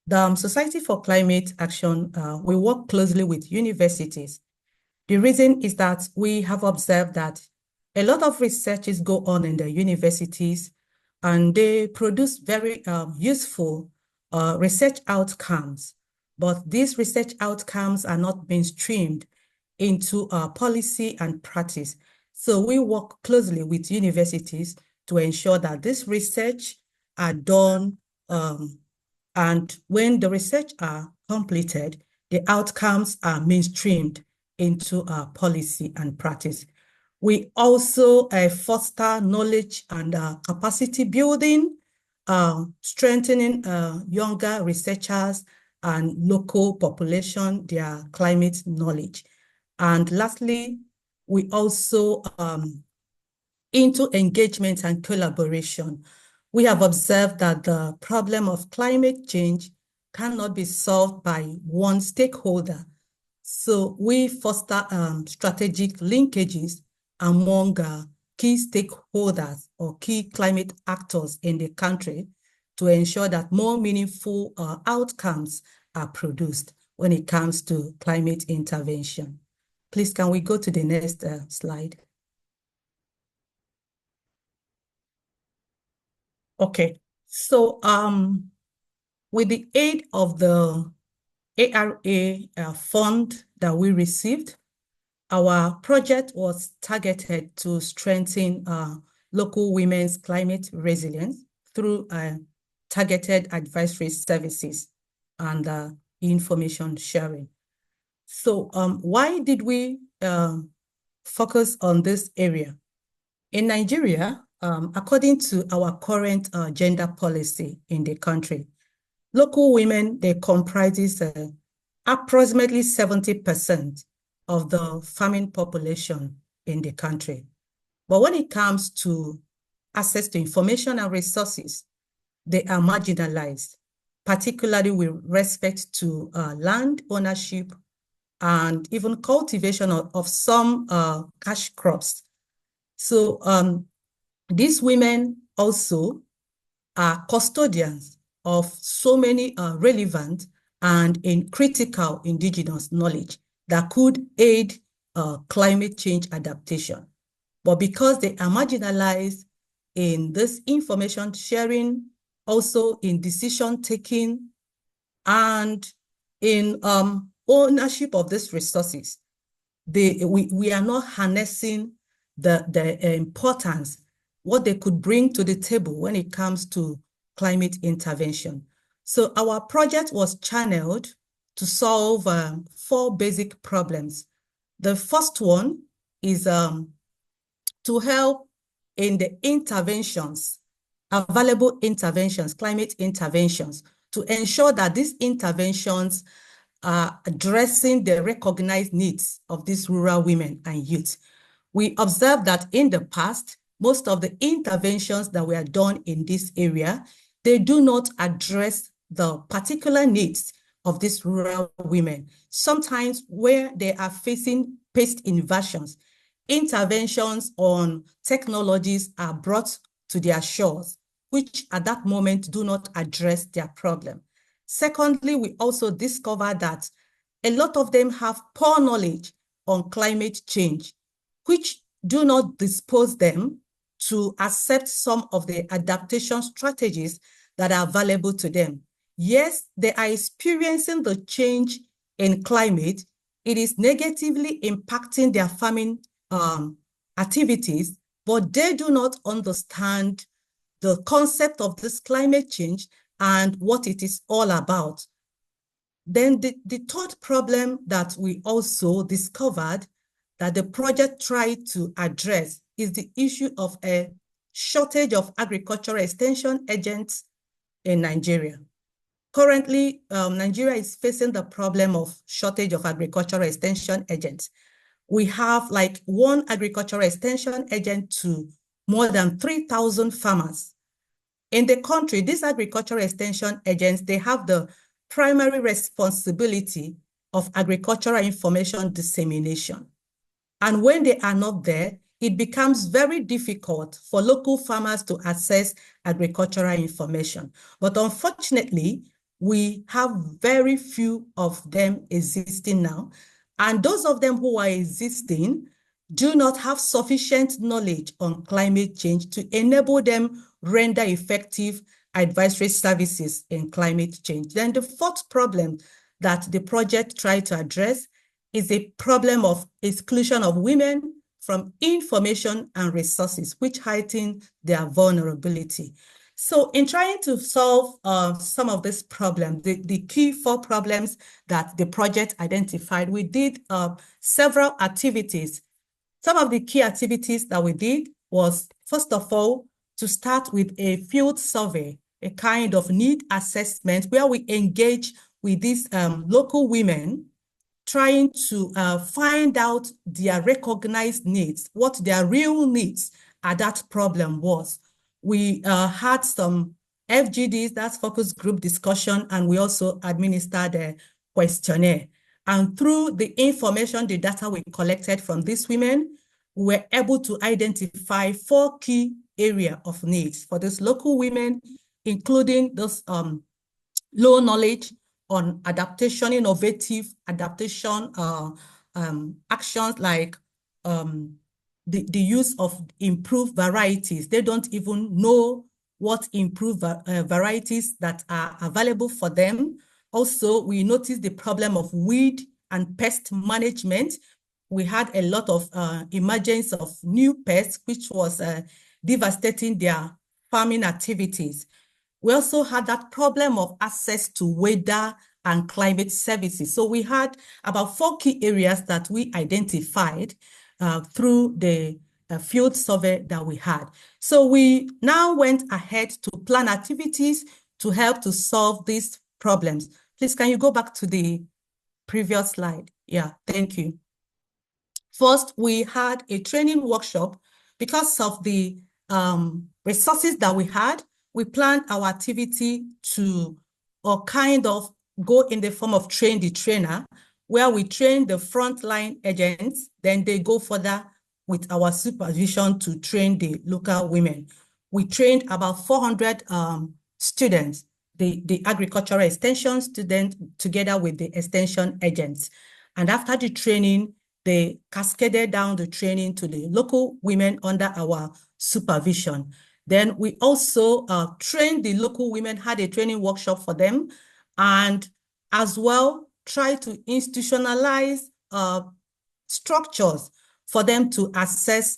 The Society for Climate Action, we work closely with universities. The reason is that we have observed that a lot of researches go on in the universities and they produce very useful research outcomes, but these research outcomes are not mainstreamed into policy and practice. So we work closely with universities to ensure that this research are done, and when the research are completed, the outcomes are mainstreamed into policy and practice. We also foster knowledge and capacity building, strengthening younger researchers and local population, their climate knowledge. And lastly, we also into engagement and collaboration. We have observed that the problem of climate change cannot be solved by one stakeholder. So we foster strategic linkages among key stakeholders or key climate actors in the country to ensure that more meaningful outcomes are produced when it comes to climate intervention. Please, can we go to the next slide? Okay, so with the aid of the ARA fund that we received, our project was targeted to strengthen local women's climate resilience through targeted advisory services and information sharing. So why did we focus on this area? In Nigeria, according to our current gender policy in the country, local women, they comprises approximately 70% of the farming population in the country. But when it comes to access to information and resources, they are marginalized, particularly with respect to land ownership and even cultivation of some cash crops. So these women also are custodians of so many relevant and critical indigenous knowledge that could aid climate change adaptation. But because they are marginalized in this information sharing, also in decision taking, and in ownership of these resources, we are not harnessing the importance, what they could bring to the table when it comes to climate intervention. So our project was channeled to solve 4 basic problems. The first one is to help in the interventions, available interventions, climate interventions, to ensure that these interventions are addressing the recognized needs of these rural women and youth. We observed that in the past, most of the interventions that were done in this area, they do not address the particular needs of these rural women. Sometimes where they are facing pest invasions, interventions on technologies are brought to their shores, which at that moment do not address their problem. Secondly, we also discovered that a lot of them have poor knowledge on climate change, which do not dispose them to accept some of the adaptation strategies that are available to them. Yes, they are experiencing the change in climate. It is negatively impacting their farming activities, but they do not understand the concept of this climate change and what it is all about. Then the third problem that we also discovered that the project tried to address is the issue of a shortage of agricultural extension agents in Nigeria. Currently, Nigeria is facing the problem of shortage of agricultural extension agents. We have like one agricultural extension agent to more than 3,000 farmers. In the country, these agricultural extension agents, they have the primary responsibility of agricultural information dissemination. And when they are not there, it becomes very difficult for local farmers to access agricultural information. But unfortunately, we have very few of them existing now. And those of them who are existing do not have sufficient knowledge on climate change to enable them render effective advisory services in climate change. Then the fourth problem that the project tried to address is a problem of exclusion of women from information and resources, which heighten their vulnerability. So in trying to solve some of these problems, the key 4 problems that the project identified, we did several activities. Some of the key activities that we did was, first of all, to start with a field survey, a kind of need assessment where we engage with these local women, trying to find out their recognized needs, what their real needs at that problem was. We had some FGDs, that's focus group discussion, and we also administered a questionnaire. And through the information, the data we collected from these women, we were able to identify 4 key areas of needs for these local women, including those low knowledge on adaptation, innovative adaptation actions like the use of improved varieties. They don't even know what improved varieties that are available for them. Also, we noticed the problem of weed and pest management. We had a lot of emergence of new pests, which was devastating their farming activities. We also had that problem of access to weather and climate services. So we had about 4 key areas that we identified through the field survey that we had. So we now went ahead to plan activities to help to solve these problems. Please, can you go back to the previous slide? Yeah, thank you. First, we had a training workshop. Because of the resources that we had, we planned our activity to kind of go in the form of train the trainer, where we train the frontline agents, then they go further with our supervision to train the local women. We trained about 400 students, the agricultural extension students together with the extension agents. And after the training, they cascaded down the training to the local women under our supervision. Then we also trained the local women, had a training workshop for them, and as well tried to institutionalize structures for them to access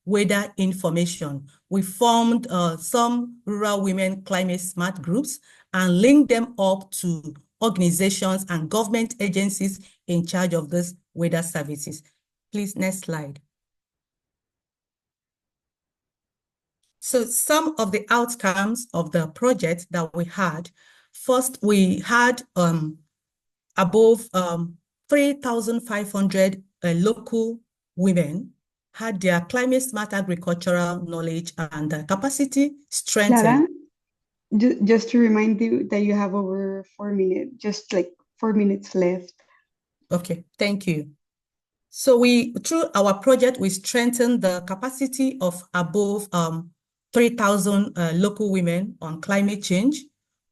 weather information. We formed some rural women climate smart groups and linked them up to organizations and government agencies in charge of this weather services. Please, next slide. So some of the outcomes of the project that we had, first, we had above 3,500 local women had their climate smart agricultural knowledge and capacity strengthened. Clara, just to remind you that you have over 4 minutes, just like 4 minutes left. Okay, thank you. So through our project, we strengthened the capacity of above 3,000 local women on climate change.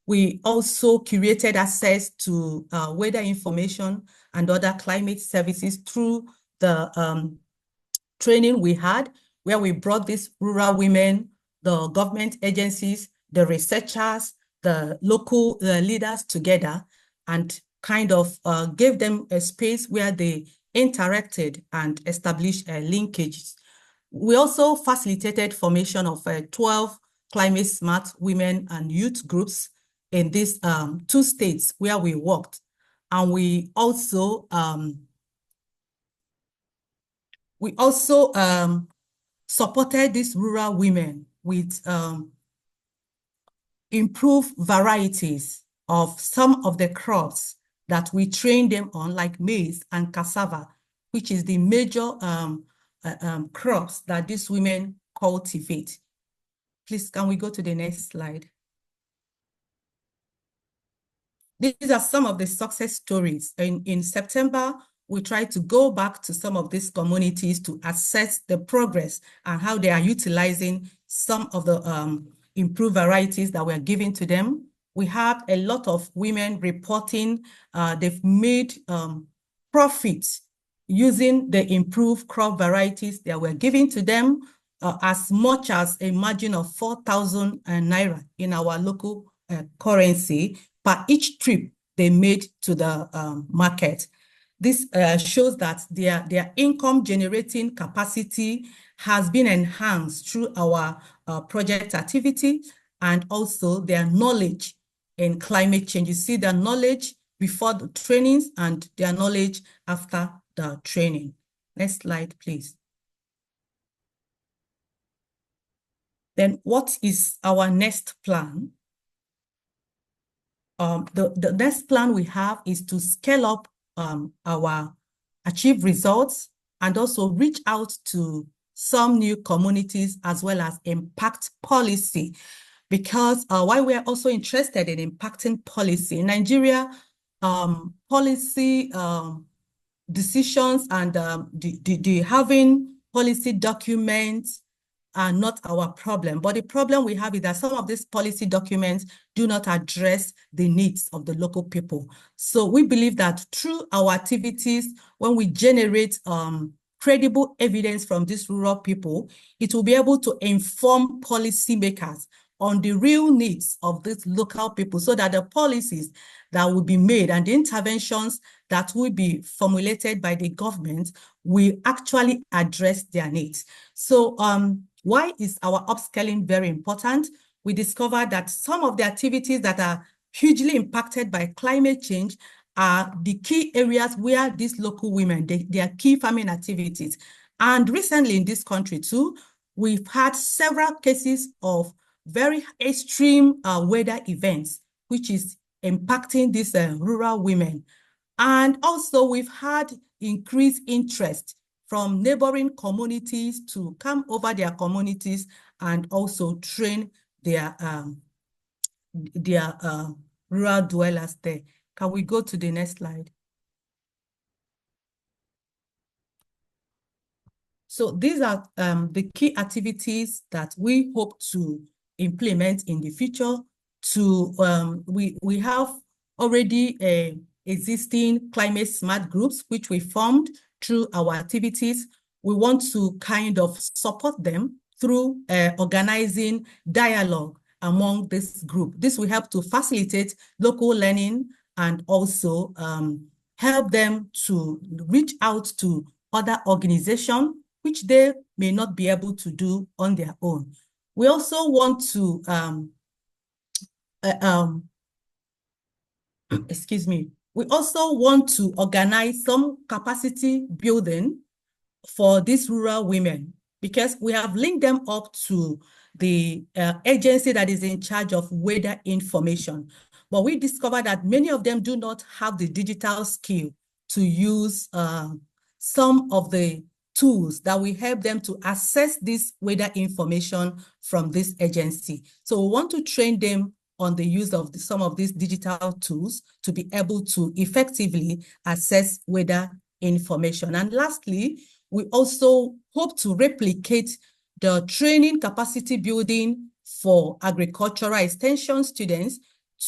We also curated access to weather information and other climate services through the training we had, where we brought these rural women, the government agencies, the researchers, the local leaders together, and kind of gave them a space where they interacted and established linkages. We also facilitated formation of 12 climate smart women and youth groups in these two states where we worked. And we also supported these rural women with improved varieties of some of the crops that we trained them on, like maize and cassava, which is the major crops that these women cultivate. Please, can we go to the next slide? These are some of the success stories. In September, we tried to go back to some of these communities to assess the progress and how they are utilizing some of the improved varieties that were given to them. We had a lot of women reporting they've made profits using the improved crop varieties that were given to them, as much as a margin of 4,000 naira in our local currency per each trip they made to the market. This shows that their income generating capacity has been enhanced through our project activity, and also their knowledge in climate change. You see their knowledge before the trainings and their knowledge after the training. Next slide, please. Then what is our next plan? The next plan we have is to scale up our achieved results and also reach out to some new communities as well as impact policy. Because while we are also interested in impacting policy in Nigeria, policy decisions and the having policy documents are not our problem. But the problem we have is that some of these policy documents do not address the needs of the local people. So we believe that through our activities, when we generate credible evidence from these rural people, it will be able to inform policymakers on the real needs of these local people, so that the policies that will be made and the interventions that will be formulated by the government will actually address their needs. So why is our upscaling very important? We discovered that some of the activities that are hugely impacted by climate change are the key areas where these local women, their key farming activities. And recently in this country too, we've had several cases of very extreme weather events, which is impacting these rural women. And also we've had increased interest from neighboring communities to come over their communities and also train their rural dwellers there. Can we go to the next slide? So these are the key activities that we hope to implement in the future. We have already existing climate smart groups, which we formed through our activities. We want to kind of support them through organizing dialogue among this group. This will help to facilitate local learning and also help them to reach out to other organizations, which they may not be able to do on their own. We also want to, excuse me, we also want to organize some capacity building for these rural women, because we have linked them up to the agency that is in charge of weather information. But we discovered that many of them do not have the digital skill to use some of the tools that will help them to access this weather information from this agency. So we want to train them on the use of some of these digital tools to be able to effectively access weather information. And lastly, we also hope to replicate the training capacity building for agricultural extension students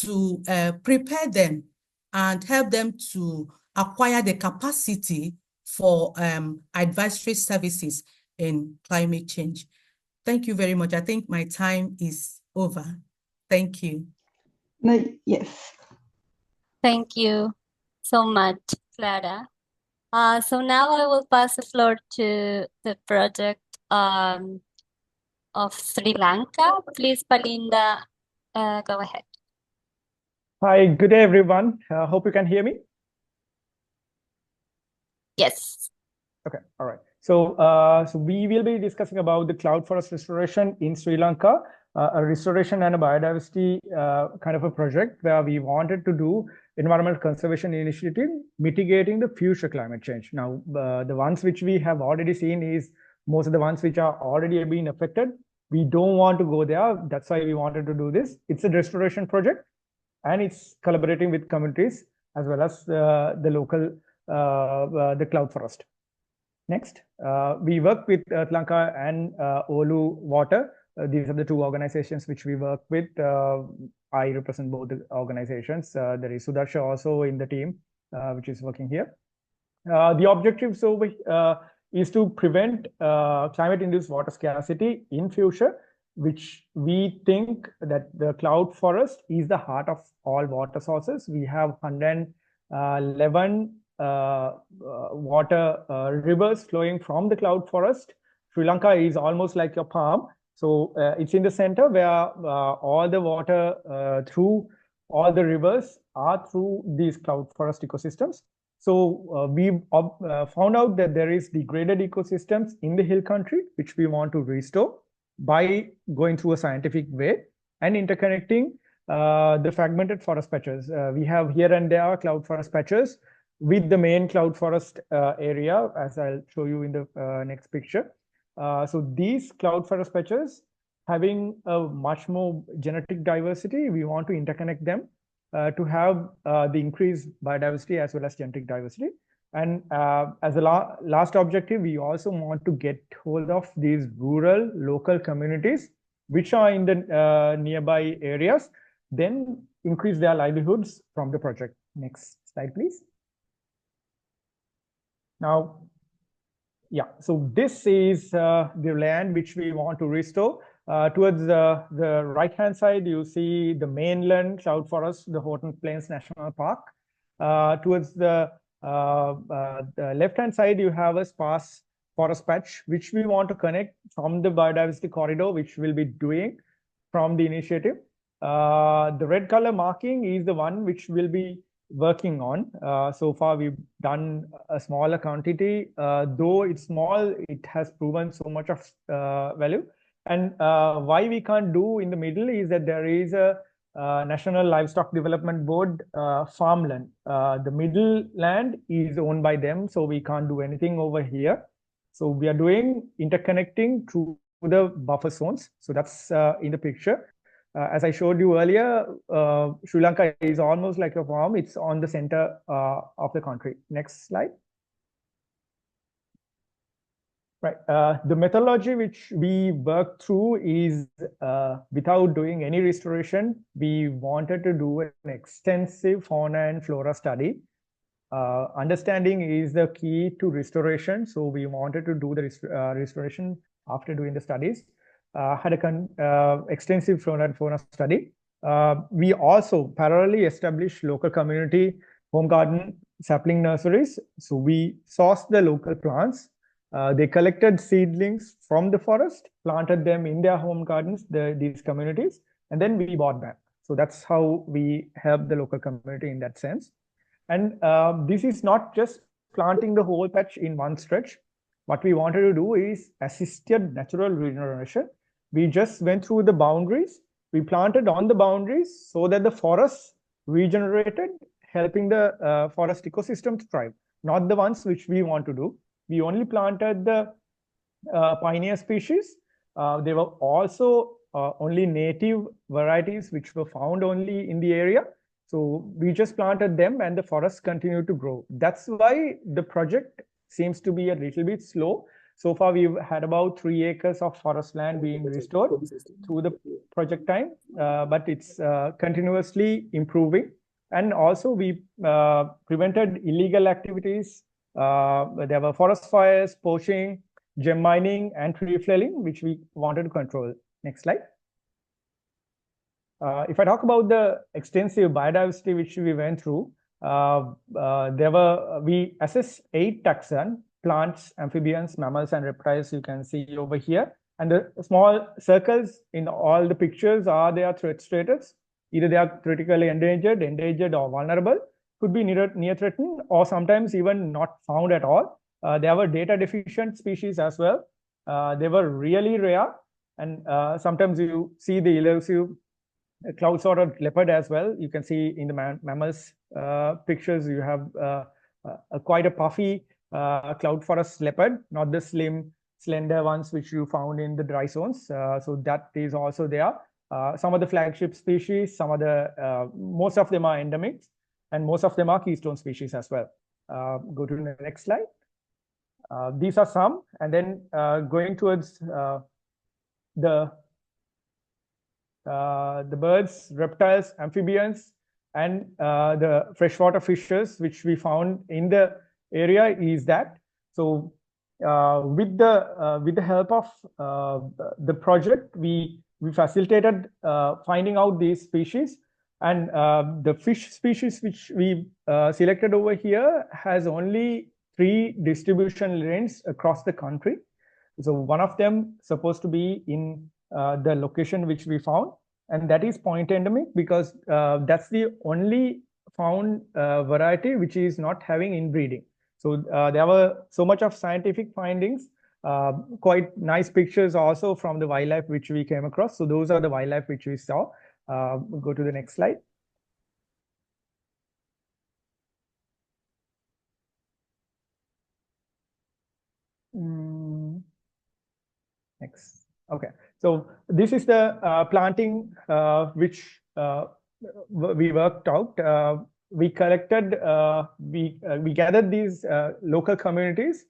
to prepare them and help them to acquire the capacity for advisory services in climate change. Thank you very much. I think my time is over. Thank you. No, yes. Thank you so much, Clara. So now I will pass the floor to the project of Sri Lanka. Please, Belinda, go ahead. Hi, good day, everyone. Hope you can hear me. Yes. Okay, all right. So, so we will be discussing about the cloud forest restoration in Sri Lanka, a restoration and a biodiversity kind of a project where we wanted to do environmental conservation initiative mitigating the future climate change. Now, the ones which we have already seen is most of the ones which are already being affected. We don't want to go there. That's why we wanted to do this. It's a restoration project, and it's collaborating with communities as well as the local the cloud forest. Next, we work with Lanka and Olu Water. These are the two organizations which we work with. I represent both the organizations. There is Sudarsha also in the team, which is working here. The objective is to prevent climate-induced water scarcity in future, which we think that the cloud forest is the heart of all water sources. We have 111 water rivers flowing from the cloud forest. Sri Lanka is almost like a palm. So it's in the center where all the water through all the rivers are through these cloud forest ecosystems. So we found out that there is degraded ecosystems in the hill country, which we want to restore by going through a scientific way and interconnecting the fragmented forest patches. We have here and there cloud forest patches with the main cloud forest area, as I'll show you in the next picture. So these cloud forest patches having a much more genetic diversity, we want to interconnect them to have the increased biodiversity as well as genetic diversity. And as a last objective, we also want to get hold of these rural local communities which are in the nearby areas, then increase their livelihoods from the project. Next slide, please. Now, yeah, so this is the land which we want to restore. Towards the right-hand side, you see the mainland cloud forest, the Horton Plains National Park. Towards the left-hand side, you have a sparse forest patch, which we want to connect from the biodiversity corridor, which we'll be doing from the initiative. The red color marking is the one which will be working on. So far, we've done a smaller quantity. Though it's small, it has proven so much of value. And why we can't do in the middle is that there is a National Livestock Development Board farmland. The middle land is owned by them, so we can't do anything over here. So we are doing interconnecting through the buffer zones. So that's in the picture. As I showed you earlier, Sri Lanka is almost like a farm. It's on the center of the country. Next slide. Right. The methodology which we worked through is without doing any restoration, we wanted to do an extensive fauna and flora study. Understanding is the key to restoration. So we wanted to do the restoration after doing the studies. Had a extensive flora and fauna study. We also parallelly established local community home garden sapling nurseries. So we sourced the local plants. They collected seedlings from the forest, planted them in their home gardens, these communities, and then we bought back. So that's how we help the local community in that sense. And this is not just planting the whole patch in one stretch. What we wanted to do is assisted natural regeneration. We just went through the boundaries. We planted on the boundaries so that the forest regenerated, helping the forest ecosystem to thrive, not the ones which we want to do. We only planted the pioneer species. There were also only native varieties which were found only in the area. So we just planted them and the forests continued to grow. That's why the project seems to be a little bit slow. So far, we've had about 3 acres of forest land being restored through the project time, but it's continuously improving. And also, we prevented illegal activities. There were forest fires, poaching, gem mining, and tree felling, which we wanted to control. Next slide. If I talk about the extensive biodiversity which we went through, we assessed 8 taxa, plants, amphibians, mammals, and reptiles. You can see over here. And the small circles in all the pictures are their threat status. Either they are critically endangered or vulnerable, could be near threatened, or sometimes even not found at all. There were data deficient species as well. They were really rare, and sometimes you see the elusive cloud-sworded leopard as well. You can see in the mammals pictures, you have quite a puffy cloud forest leopard, not the slim, slender ones which you found in the dry zones. So that is also there. Some of the flagship species, most of them are endemics, and most of them are keystone species as well. Go to the next slide. These are some, and then going towards the birds, reptiles, amphibians, and the freshwater fishes which we found in the area is that. So with the help of the project, we facilitated finding out these species, and the fish species which we selected over here has only 3 distribution lanes across the country. So one of them supposed to be in the location which we found, and that is point endemic, because that's the only found variety which is not having inbreeding. So there were so much of scientific findings, quite nice pictures also from the wildlife which we came across. So those are the wildlife which we saw. Go to the next slide. Next. Okay, so this is the planting which we worked out. We collected, we gathered these local communities.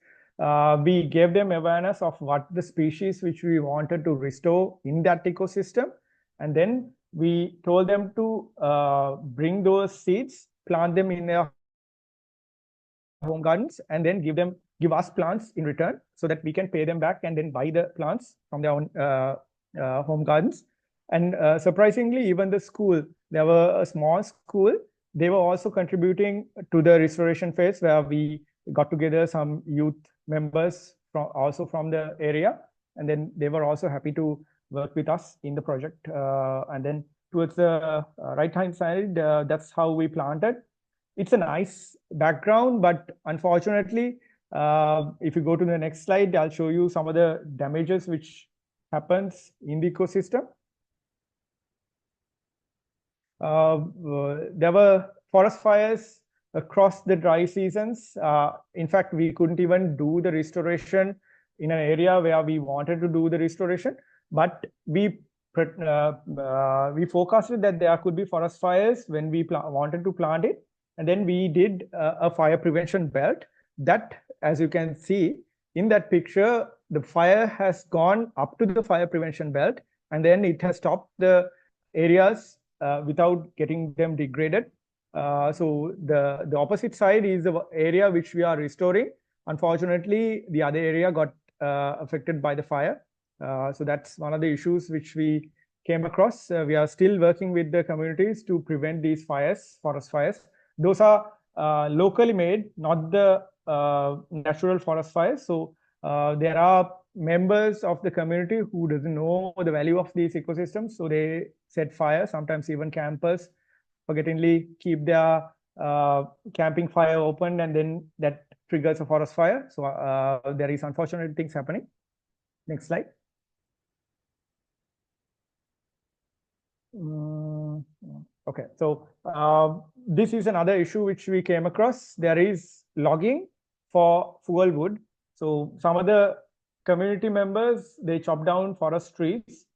We gave them awareness of what the species which we wanted to restore in that ecosystem, and then we told them to bring those seeds, plant them in their home gardens, and then give us plants in return, so that we can pay them back and then buy the plants from their own home gardens. And surprisingly, even the school, there were a small school, they were also contributing to the restoration phase, where we got together some youth members also from the area, and then they were also happy to work with us in the project. And then towards the right hand side, that's how we planted. It's a nice background, but unfortunately, if you go to the next slide, I'll show you some of the damages which happens in the ecosystem. There were forest fires across the dry seasons. In fact, we couldn't even do the restoration in an area where we wanted to do the restoration, but we forecasted that there could be forest fires when we wanted to plant it. And then we did a fire prevention belt that, as you can see in that picture, the fire has gone up to the fire prevention belt, and then it has stopped the areas without getting them degraded. So the opposite side is the area which we are restoring. Unfortunately, the other area got affected by the fire. So that's one of the issues which we came across. We are still working with the communities to prevent these fires, forest fires. Those are locally made, not the natural forest fires. So there are members of the community who doesn't know the value of these ecosystems, so they set fire. Sometimes even campers forgettingly keep their camping fire open, and then that triggers a forest fire. So there is unfortunate things happening. Next slide. Okay, so this is another issue which we came across. There is logging for fuel wood. So some of the community members, they chop down forest trees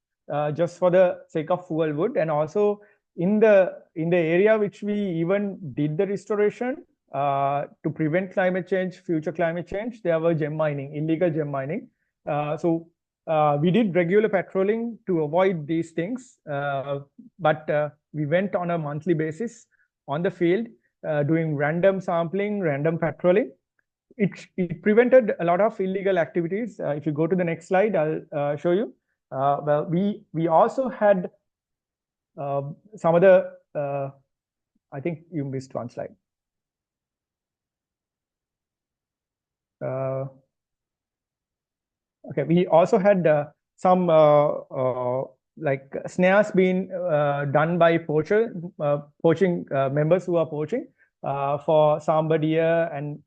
just for the sake of fuel wood. And also in the area which we even did the restoration to prevent climate change, future climate change, there were gem mining, illegal gem mining. So we did regular patrolling to avoid these things, but we went on a monthly basis on the field, doing random sampling, random patrolling. It prevented a lot of illegal activities. If you go to the next slide, I'll show you. Well, we also had some of the, I think you missed one slide. Okay, we also had some like snares being done by poaching members who are poaching for sambar deer and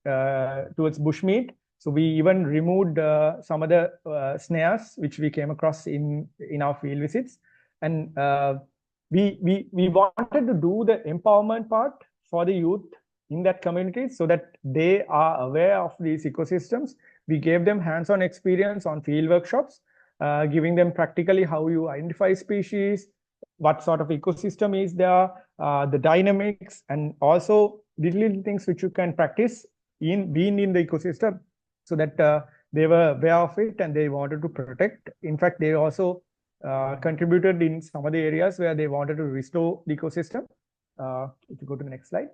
towards bushmeat. So we even removed some of the snares which we came across in our field visits, and we wanted to do the empowerment part for the youth in that community so that they are aware of these ecosystems. We gave them hands-on experience on field workshops, giving them practically how you identify species, what sort of ecosystem is there, the dynamics, and also little things which you can practice in being in the ecosystem, so that they were aware of it and they wanted to protect. In fact, they also contributed in some of the areas where they wanted to restore the ecosystem. If you go to the next slide.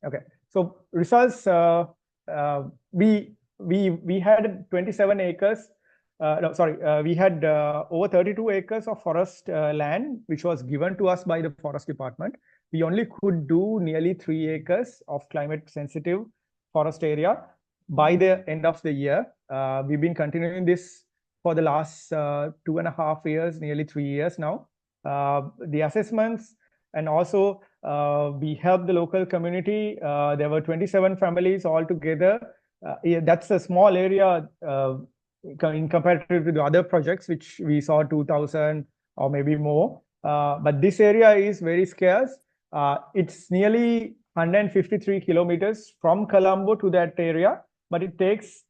Okay, so results, we had 27 acres. No, sorry, we had over 32 acres of forest land, which was given to us by the forest department. We only could do nearly 3 acres of climate sensitive forest area by the end of the year. We've been continuing this for the last 2.5 years, nearly 3 years now. The assessments, and also we helped the local community. There were 27 families altogether. Yeah, that's a small area in comparative to the other projects, which we saw 2,000 or maybe more. But this area is very scarce. It's nearly 153 kilometers from Colombo to that area, but it takes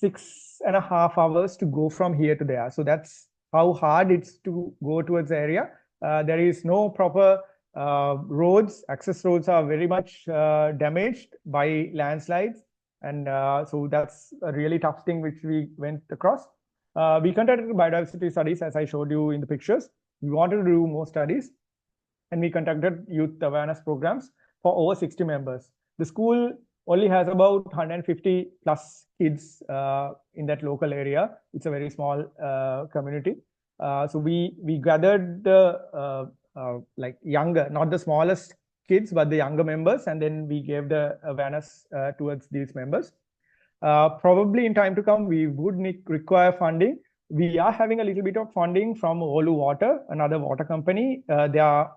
6.5 hours to go from here to there. So that's how hard it's to go towards the area. There is no proper roads. Access roads are very much damaged by landslides, and so that's a really tough thing which we went across. We conducted biodiversity studies, as I showed you in the pictures. We wanted to do more studies, and we conducted youth awareness programs for over 60 members. The school only has about 150 plus kids in that local area. It's a very small community. So we gathered the like younger, not the smallest kids, but the younger members, and then we gave the awareness towards these members. Probably in time to come, we would require funding. We are having a little bit of funding from Olu Water, another water company. They are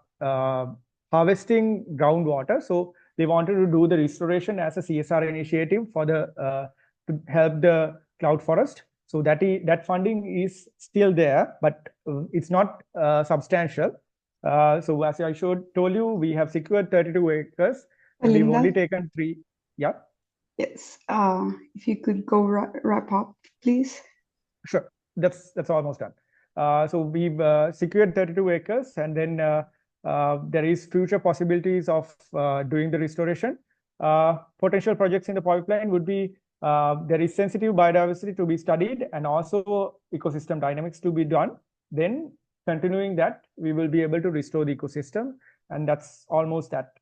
harvesting groundwater, so they wanted to do the restoration as a CSR initiative for the to help the cloud forest. So that funding is still there, but it's not substantial. So as I told you, we have secured 32 acres, and we've only taken 3. Yeah. Yes. If you could go wrap up, please. Sure. That's almost done. So we've secured 32 acres, and then there is future possibilities of doing the restoration. Potential projects in the pipeline would be there is sensitive biodiversity to be studied, and also ecosystem dynamics to be done. Then continuing that, we will be able to restore the ecosystem, and that's almost that.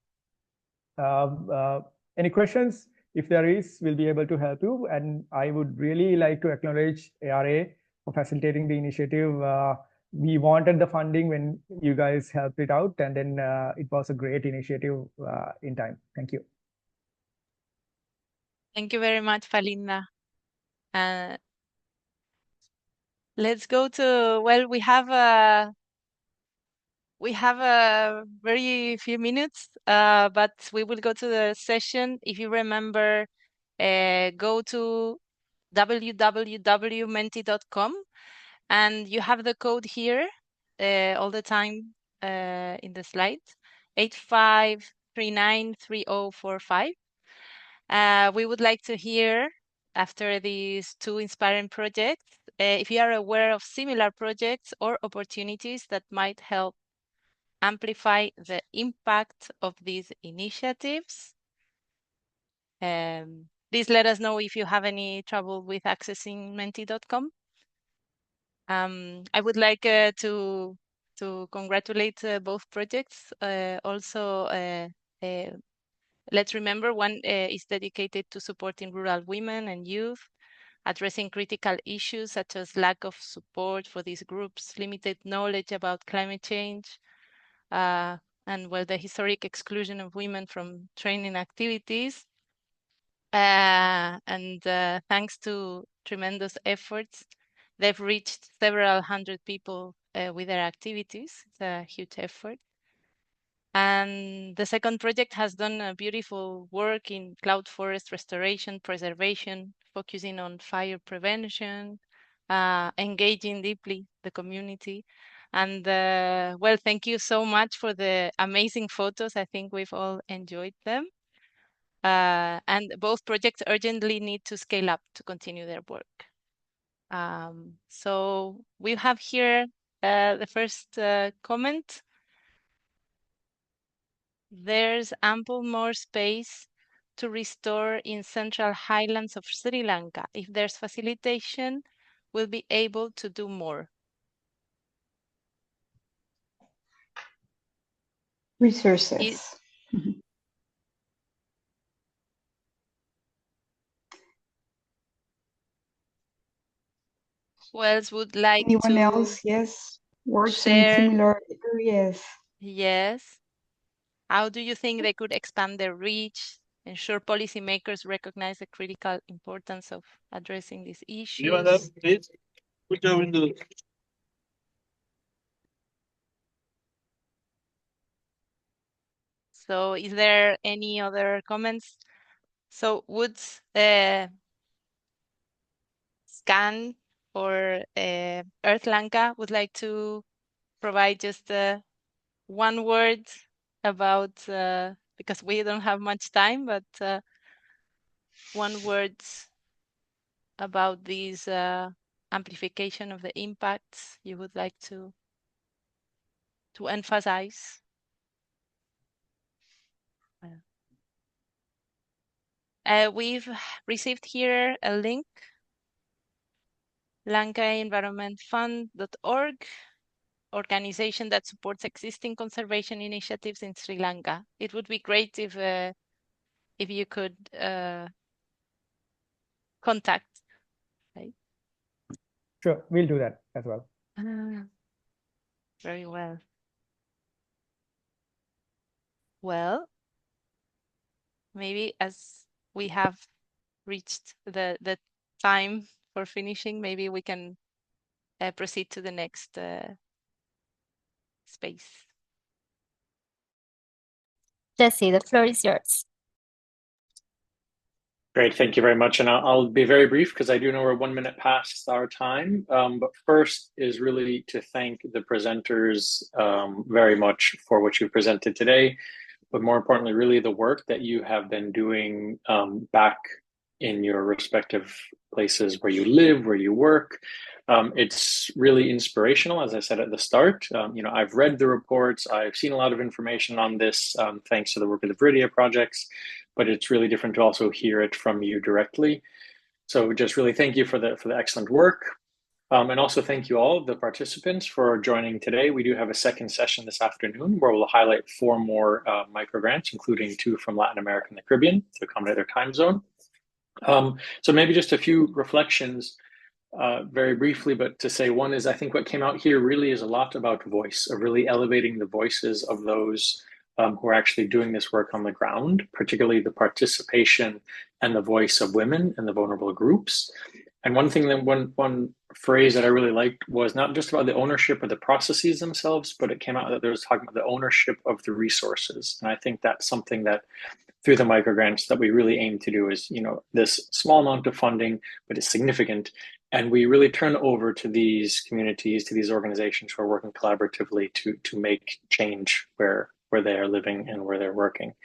Any questions? If there is, we'll be able to help you. And I would really like to acknowledge ARA for facilitating the initiative. We wanted the funding when you guys helped it out, and then it was a great initiative in time. Thank you. Thank you very much, Falinda. Let's go to, well, we have a very few minutes, but we will go to the session. If you remember, go to www.menti.com, and you have the code here all the time in the slide, 85393045. We would like to hear, after these 2 inspiring projects, if you are aware of similar projects or opportunities that might help amplify the impact of these initiatives. Please let us know if you have any trouble with accessing menti.com. I would like to congratulate both projects. Also, let's remember one is dedicated to supporting rural women and youth, addressing critical issues such as lack of support for these groups, limited knowledge about climate change, and well, the historic exclusion of women from training activities. And thanks to tremendous efforts, they've reached several hundred people with their activities. It's a huge effort. And the second project has done beautiful work in cloud forest restoration, preservation, focusing on fire prevention, engaging deeply the community. And well, thank you so much for the amazing photos. I think we've all enjoyed them. And both projects urgently need to scale up to continue their work. So we have here the first comment. There's ample more space to restore in central highlands of Sri Lanka. If there's facilitation, we'll be able to do more. Resources. Who else would like Anyone to else? Yes. Works in share? similar areas. Yes. How do you think they could expand their reach, ensure policymakers recognize the critical importance of addressing these issues? Please put your window. So is there any other comments? So would Scan or Earth Lanka would like to provide just one word about, because we don't have much time, but one word about these amplification of the impacts you would like to emphasize? We've received here a link, lankaenvironmentfund.org, organization that supports existing conservation initiatives in Sri Lanka. It would be great if you could contact. Right? Sure, we'll do that as well. Very well. Well, maybe as we have reached the time for finishing, maybe we can proceed to the next space. Jesse, the floor is yours. Great, thank you very much. And I'll be very brief because I do know we're 1 minute past our time. But first is really to thank the presenters very much for what you presented today. But more importantly, really the work that you have been doing back in your respective places where you live, where you work. It's really inspirational, as I said at the start. I've read the reports, I've seen a lot of information on this thanks to the work of the Viridia projects, but it's really different to also hear it from you directly. So just really thank you for the excellent work. And also thank you all, the participants, for joining today. We do have a second session this afternoon where we'll highlight 4 more microgrants, including 2 from Latin America and the Caribbean to accommodate their time zone. So maybe just a few reflections very briefly, but to say one is I think what came out here really is a lot about voice, of really elevating the voices of those who are actually doing this work on the ground, particularly the participation and the voice of women and the vulnerable groups. And one thing that one phrase that I really liked was not just about the ownership of the processes themselves, but it came out that there was talking about the ownership of the resources. And I think that's something that through the microgrants that we really aim to do is, this small amount of funding, but it's significant. And we really turn over to these communities, to these organizations who are working collaboratively to make change where they are living and where they're working.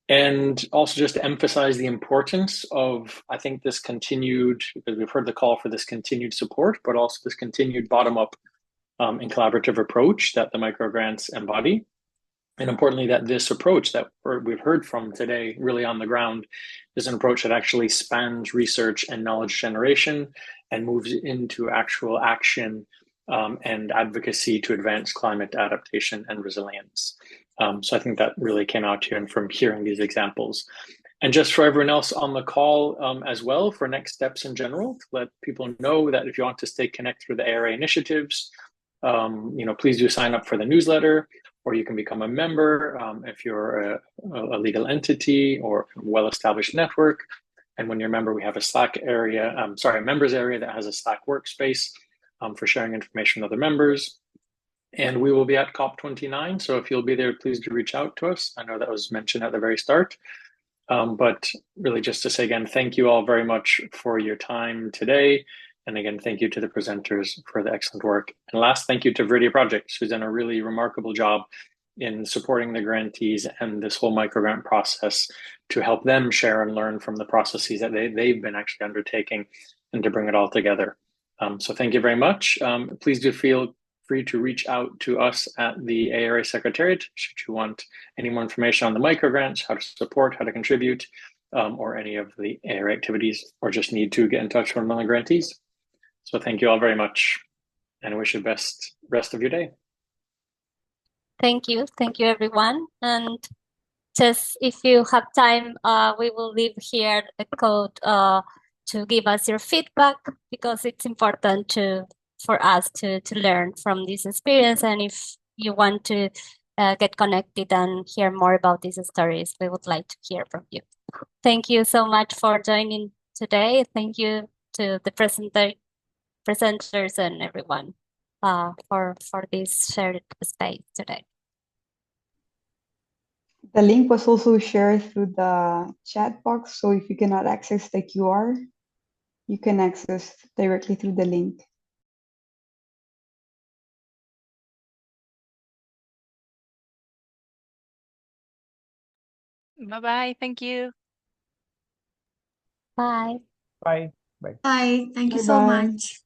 And also just to emphasize the importance of, I think, this continued, because we've heard the call for this continued support, but also this continued bottom-up and collaborative approach that the microgrants embody. And importantly, that this approach that we've heard from today, really on the ground, is an approach that actually spans research and knowledge generation and moves into actual action and advocacy to advance climate adaptation and resilience. So I think that really came out here and from hearing these examples. And just for everyone else on the call as well, for next steps in general, to let people know that if you want to stay connected with the ARA initiatives, please do sign up for the newsletter. or you can become a member if you're a legal entity or a well-established network. And when you're a member, we have a Slack area, a members area that has a Slack workspace for sharing information with other members. And we will be at COP29. So if you'll be there, please do reach out to us. I know that was mentioned at the very start. But really just to say again, thank you all very much for your time today. And again, thank you to the presenters for the excellent work. And last, thank you to Viridia Projects, who's done a really remarkable job in supporting the grantees and this whole microgrant process to help them share and learn from the processes that they've been actually undertaking and to bring it all together. So thank you very much. Please do feel free to reach out to us at the ARA Secretariat should you want any more information on the microgrants, how to support, how to contribute, or any of the ARA activities, or just need to get in touch with one of the grantees. So thank you all very much, and I wish you the best rest of your day. Thank you everyone. And just if you have time, we will leave here a code to give us your feedback, because it's important for us to learn from this experience. And if you want to get connected and hear more about these stories, we would like to hear from you. Thank you so much for joining today. Thank you to the presenters and everyone for this shared space today. The link was also shared through the chat box, so if you cannot access the QR, you can access directly through the link. Bye-bye. Thank you. Bye. Bye. Bye. Bye. Thank you so Bye-bye. much.